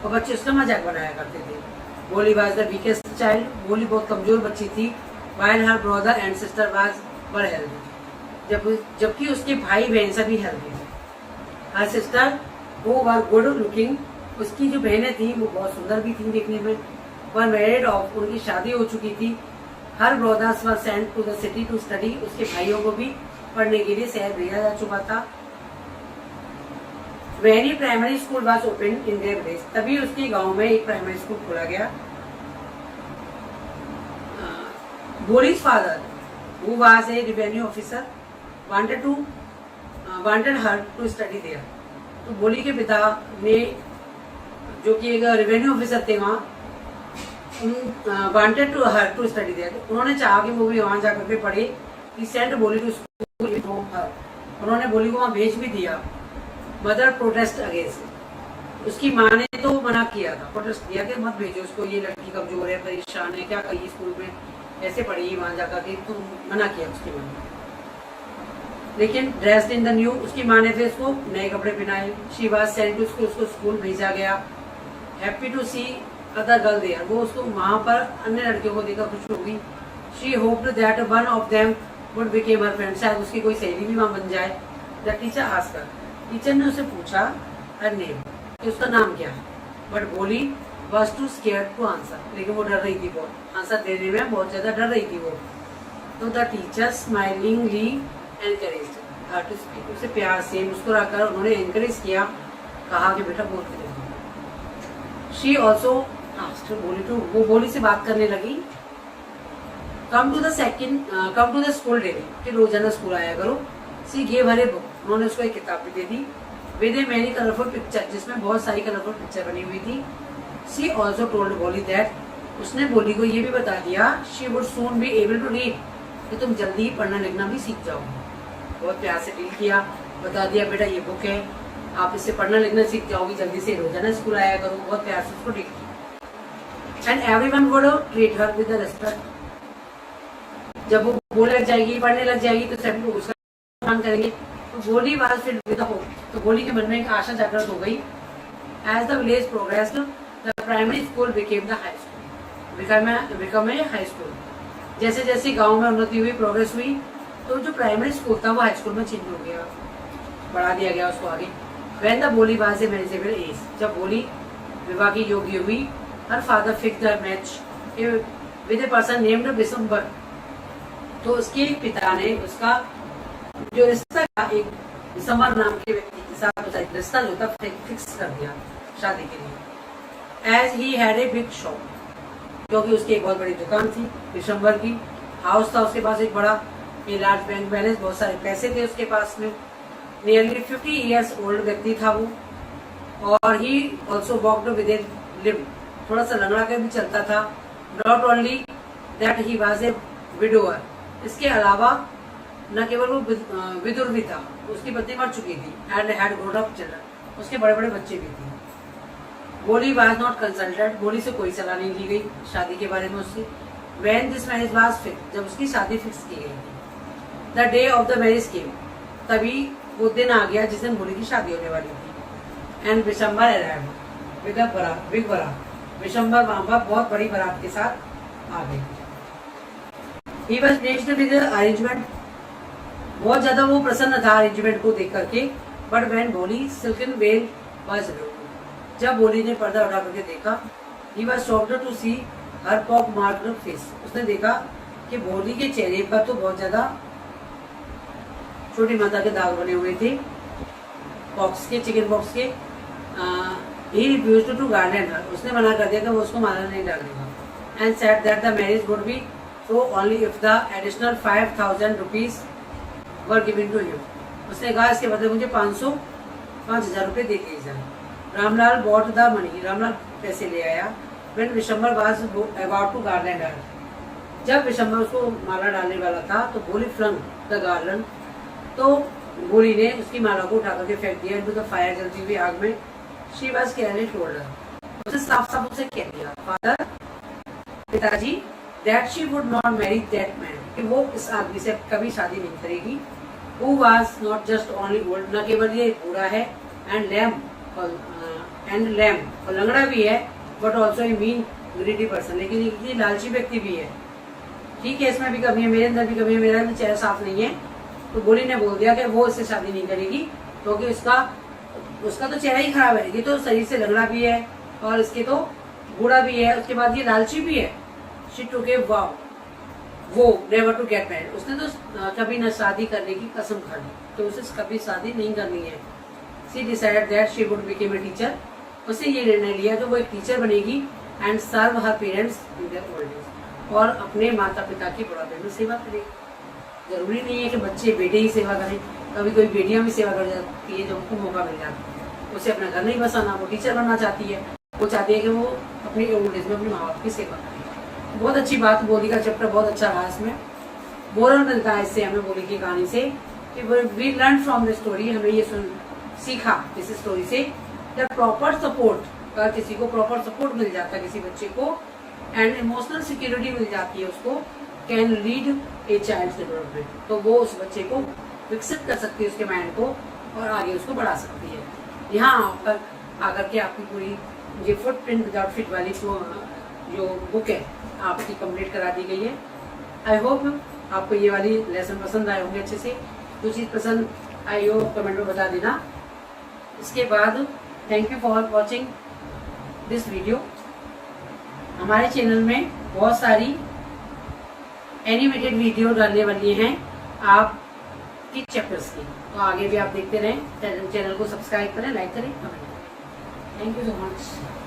और बच्चे उसका मजाक बनाया करते थे। बोली वाज द वीकेस्ट चाइल्ड, बोली बहुत कमजोर बच्ची थी। While her brother and sister was were healthy, जबकि उसके भाई बहन सभी हेल्दी थे। हर सिस्टर वो वर गुड लुकिंग, उसकी जो बहनें थी वो बहुत सुंदर भी थी देखने में। वर मैरिड ऑफ, उनकी शादी हो चुकी थी। Her brothers were sent to the city to study, उसके भाइयों को भी पढ़ने के लिए शहर भेजा जा चुका था। Very primary school was open in their village, तभी उसके गांव में एक प्राइमरी स्कूल खोला गया। बोलीज father who was a revenue officer wanted her to study there। तो बोली के पिता ने, जो कि एक रेवेन्यू ऑफिसर थे वहाँ, wanted to her to study there, उन्होंने चाहा कि वो भी वहाँ जाकर के पढ़े। He sent बोली to school from her, उन्होंने बोली को वहाँ भेज भी दिया। मदर प्रोटेस्ट अगेंस्ट, उसकी माँ ने तो मना किया था, प्रोटेस्ट किया कि मत भेजो उसको, ये लड़की कमजोर है, परेशान है, क्या करिए स्कूल में, ऐसे पढ़ेगी वहां जाकर के, तो मना किया उसकी माँ ने। लेकिन ड्रेस्ड इन द न्यू, उसकी माँ ने फिर उसको नए कपड़े पहनाए। She was sent to school, उसको स्कूल भेजा गया। Happy to see other girl there, वो उसको वहां पर अन्य लड़कियों को देखकर खुश हो गई। She hoped that one of them would became her friend, शायद उसकी कोई सहेली भी वहां बन जाए। द टीचर आस्कर, टीचर ने उसे पूछा हर नेम कि उसका नाम क्या है, but Bholi was too scared to answer, लेकिन वो डर रही थी बहुत, आंसर देने में बहुत ज्यादा डर रही थी वो। तो the teacher smilingly encouraged her to speak, उसे प्यार से मुस्कुराकर उन्होंने एनकरेज किया, कहा कि बेटा बोल के देखो। She also asked Bholi to, वो बोली से बात करने लगी, come to the school daily, कि रोजाना स्कूल आया करो। सी गेव हर ए बुक, उन्होंने उसको एक किताब भी दे दी, with a many colourful picture, जिसमें बहुत सारी कलरफुल पिक्चर बनी हुई थी। She also told Boli that, उसने बोली को ये भी बता दिया, she would soon be able to read, कि तुम जल्दी ही पढ़ना लिखना भी सीख जाओगे। बहुत प्यार से डील किया, बता दिया बेटा ये बुक है, आप इससे पढ़ना लिखना सीख जाओगी, जल्दी से रोजाना स्कूल आया करो, बहुत प्यार से उसको डील किया। And everyone would treat her with respect, जब वो बोलने लग जाएगी, पढ़ने लग जाएगी, तो सभी लोग उसका सम्मान करेंगे। तो बोली वाज फिल्ड विद होप, तो बोली के मन में एक आशा जागृत हो गई। As the village progressed, the primary school became the high school, become a high school. जैसे जैसे गांव में उन्नति हुई, प्रोग्रेस हुई, तो जो प्राइमरी स्कूल था वो हाई स्कूल में चेंज हो गया, बढ़ा दिया गया उसको आगे। व्हेन द बोली वाज ए मैरिजेबल एज, जब बोली विवाह की योग्य हुई, her father fixed the match with a person named Bishambar, तो उसके पिता ने उसका जो रिश्ता था एक दिसंबर नाम के व्यक्ति के साथ रिश्ता जो था फिक्स कर दिया शादी के लिए। As he had a big shop, क्योंकि उसकी एक बहुत बड़ी दुकान थी दिसंबर की, हाउस था उसके पास एक बड़ा, ए लार्ज बैंक बैलेंस, बहुत सारे पैसे थे उसके पास में। नियरली 50 ईयर्स ओल्ड व्यक्ति था वो, और he also walked with A limp, थोड़ा सा लंगड़ा कर भी चलता था। Not only that he was A widower, इसके अलावा न केवल वो विधुर भी था, उसकी पत्नी मर चुकी थी, and had grown up children, उसके बड़े बड़े बच्चे भी थे। बोली वाज नॉट कंसल्टेड, बोली से कोई सलाह नहीं ली गई शादी के बारे में उससे। When this marriage was fix, जब उसकी शादी फिक्स की गई थी। The day of the marriage came, तभी वो दिन आ गया जिस दिन बोली की शादी होने वाली थी। And Vishambar arrived with a big बारात, विशंबर वहां पर बहुत बड़ी बारात के साथ आ गए। He was pleased with the arrangement, बहुत ज्यादा वो प्रसन्न था अरेंजमेंट को देख करके। बट व्हेन बोली सिल्कन वेल वाज रिमूव्ड, जब बोली ने पर्दा उठा करके देखा, he was shocked to see her pock marked face, उसने देखा कि बोली के चेहरे पर तो बहुत ज्यादा छोटी माता के दाग बने हुए थे, पॉक्स के, चिकन पॉक्स के। he refused to garland her, उसने मना कर दिया कि वो उसको माला नहीं डालेगा। and said that the marriage would be so only if the additional 5,000 rupees were given to him, उसने कहा इसके बदले मुझे 5,000 रुपए दे दिए जाए। Ramlal bought the money, Ramlal पैसे ले आया। when Vishambar was about to garland her, जब विशंबर उसको माला डालने वाला था तो बोली flung the garland, तो बोली ने उसकी माला को उठा करके फेंक दिया into the fire, जलती हुई आग में। she was clearly told her, उसने साफ साफ उसे कह दिया, father, पिताजी, that she would not marry that man, कि वो इस आदमी से कभी शादी नहीं करेगी। who was not just only old, न केवल ये बूढ़ा है, and lame, और लंगड़ा भी है, but also a mean greedy person, लेकिन ये लालची व्यक्ति भी है। ठीक है, इसमें भी कमी है, मेरे अंदर भी कमी है, मेरा भी चेहरा साफ नहीं है। तो बोली ने बोल दिया कि वो इससे शादी नहीं करेगी, क्योंकि उसका तो चेहरा ही खराब है, ये तो शरीर से लंगड़ा भी है और इसके तो बूढ़ा भी है, उसके बाद ये लालची भी है। She took a vow, वो never to get married, उसने तो कभी न शादी करने की कसम खा ली, तो उसे कभी शादी नहीं करनी है। She decided that she would become a teacher, उसने ये निर्णय लिया कि वो एक टीचर बनेगी and serve her parents in their old age, और अपने माता पिता की बुढ़ापे में सेवा करेगी। जरूरी नहीं है कि बच्चे बेटे ही सेवा करें, कभी कोई बेटियां भी सेवा कर जाती है, जब उनको मौका मिल जाता है। उसे अपना घर नहीं बसाना, वो टीचर बनना चाहती है, वो चाहती है कि वो अपनी ओल्ड एज में अपने माँ बाप की सेवा करे। बहुत अच्छी बात, बोली का चैप्टर बहुत अच्छा रहा। इसमें मोरल मिलता है इससे हमें, बोली की कहानी से, कि we learn from the story, हमें ये सीखा इस स्टोरी से, द प्रॉपर सपोर्ट, अगर किसी को प्रॉपर सपोर्ट मिल जाता है किसी बच्चे को, एंड इमोशनल सिक्योरिटी मिल जाती है उसको, can lead a child development, तो वो उस बच्चे को विकसित कर सकती है, उसके माइंड को, और आगे उसको बढ़ा सकती है। यहाँ पर आकर के आपकी पूरी ये फुटप्रिंट विदाउट फिट वाली जो बुक है आपकी कंप्लीट करा दी गई है। आई होप आपको ये वाली लेसन पसंद आए होंगे अच्छे से। जो चीज़ पसंद आई होप कमेंट में बता देना। इसके बाद thank you for watching this video. हमारे चैनल में बहुत सारी एनिमेटेड वीडियो डालने वाली हैं आप किड चैप्टर्स की, तो आगे भी आप देखते रहें। चैनल को सब्सक्राइब करें, लाइक करें, कमेंट करें। Thank you so much.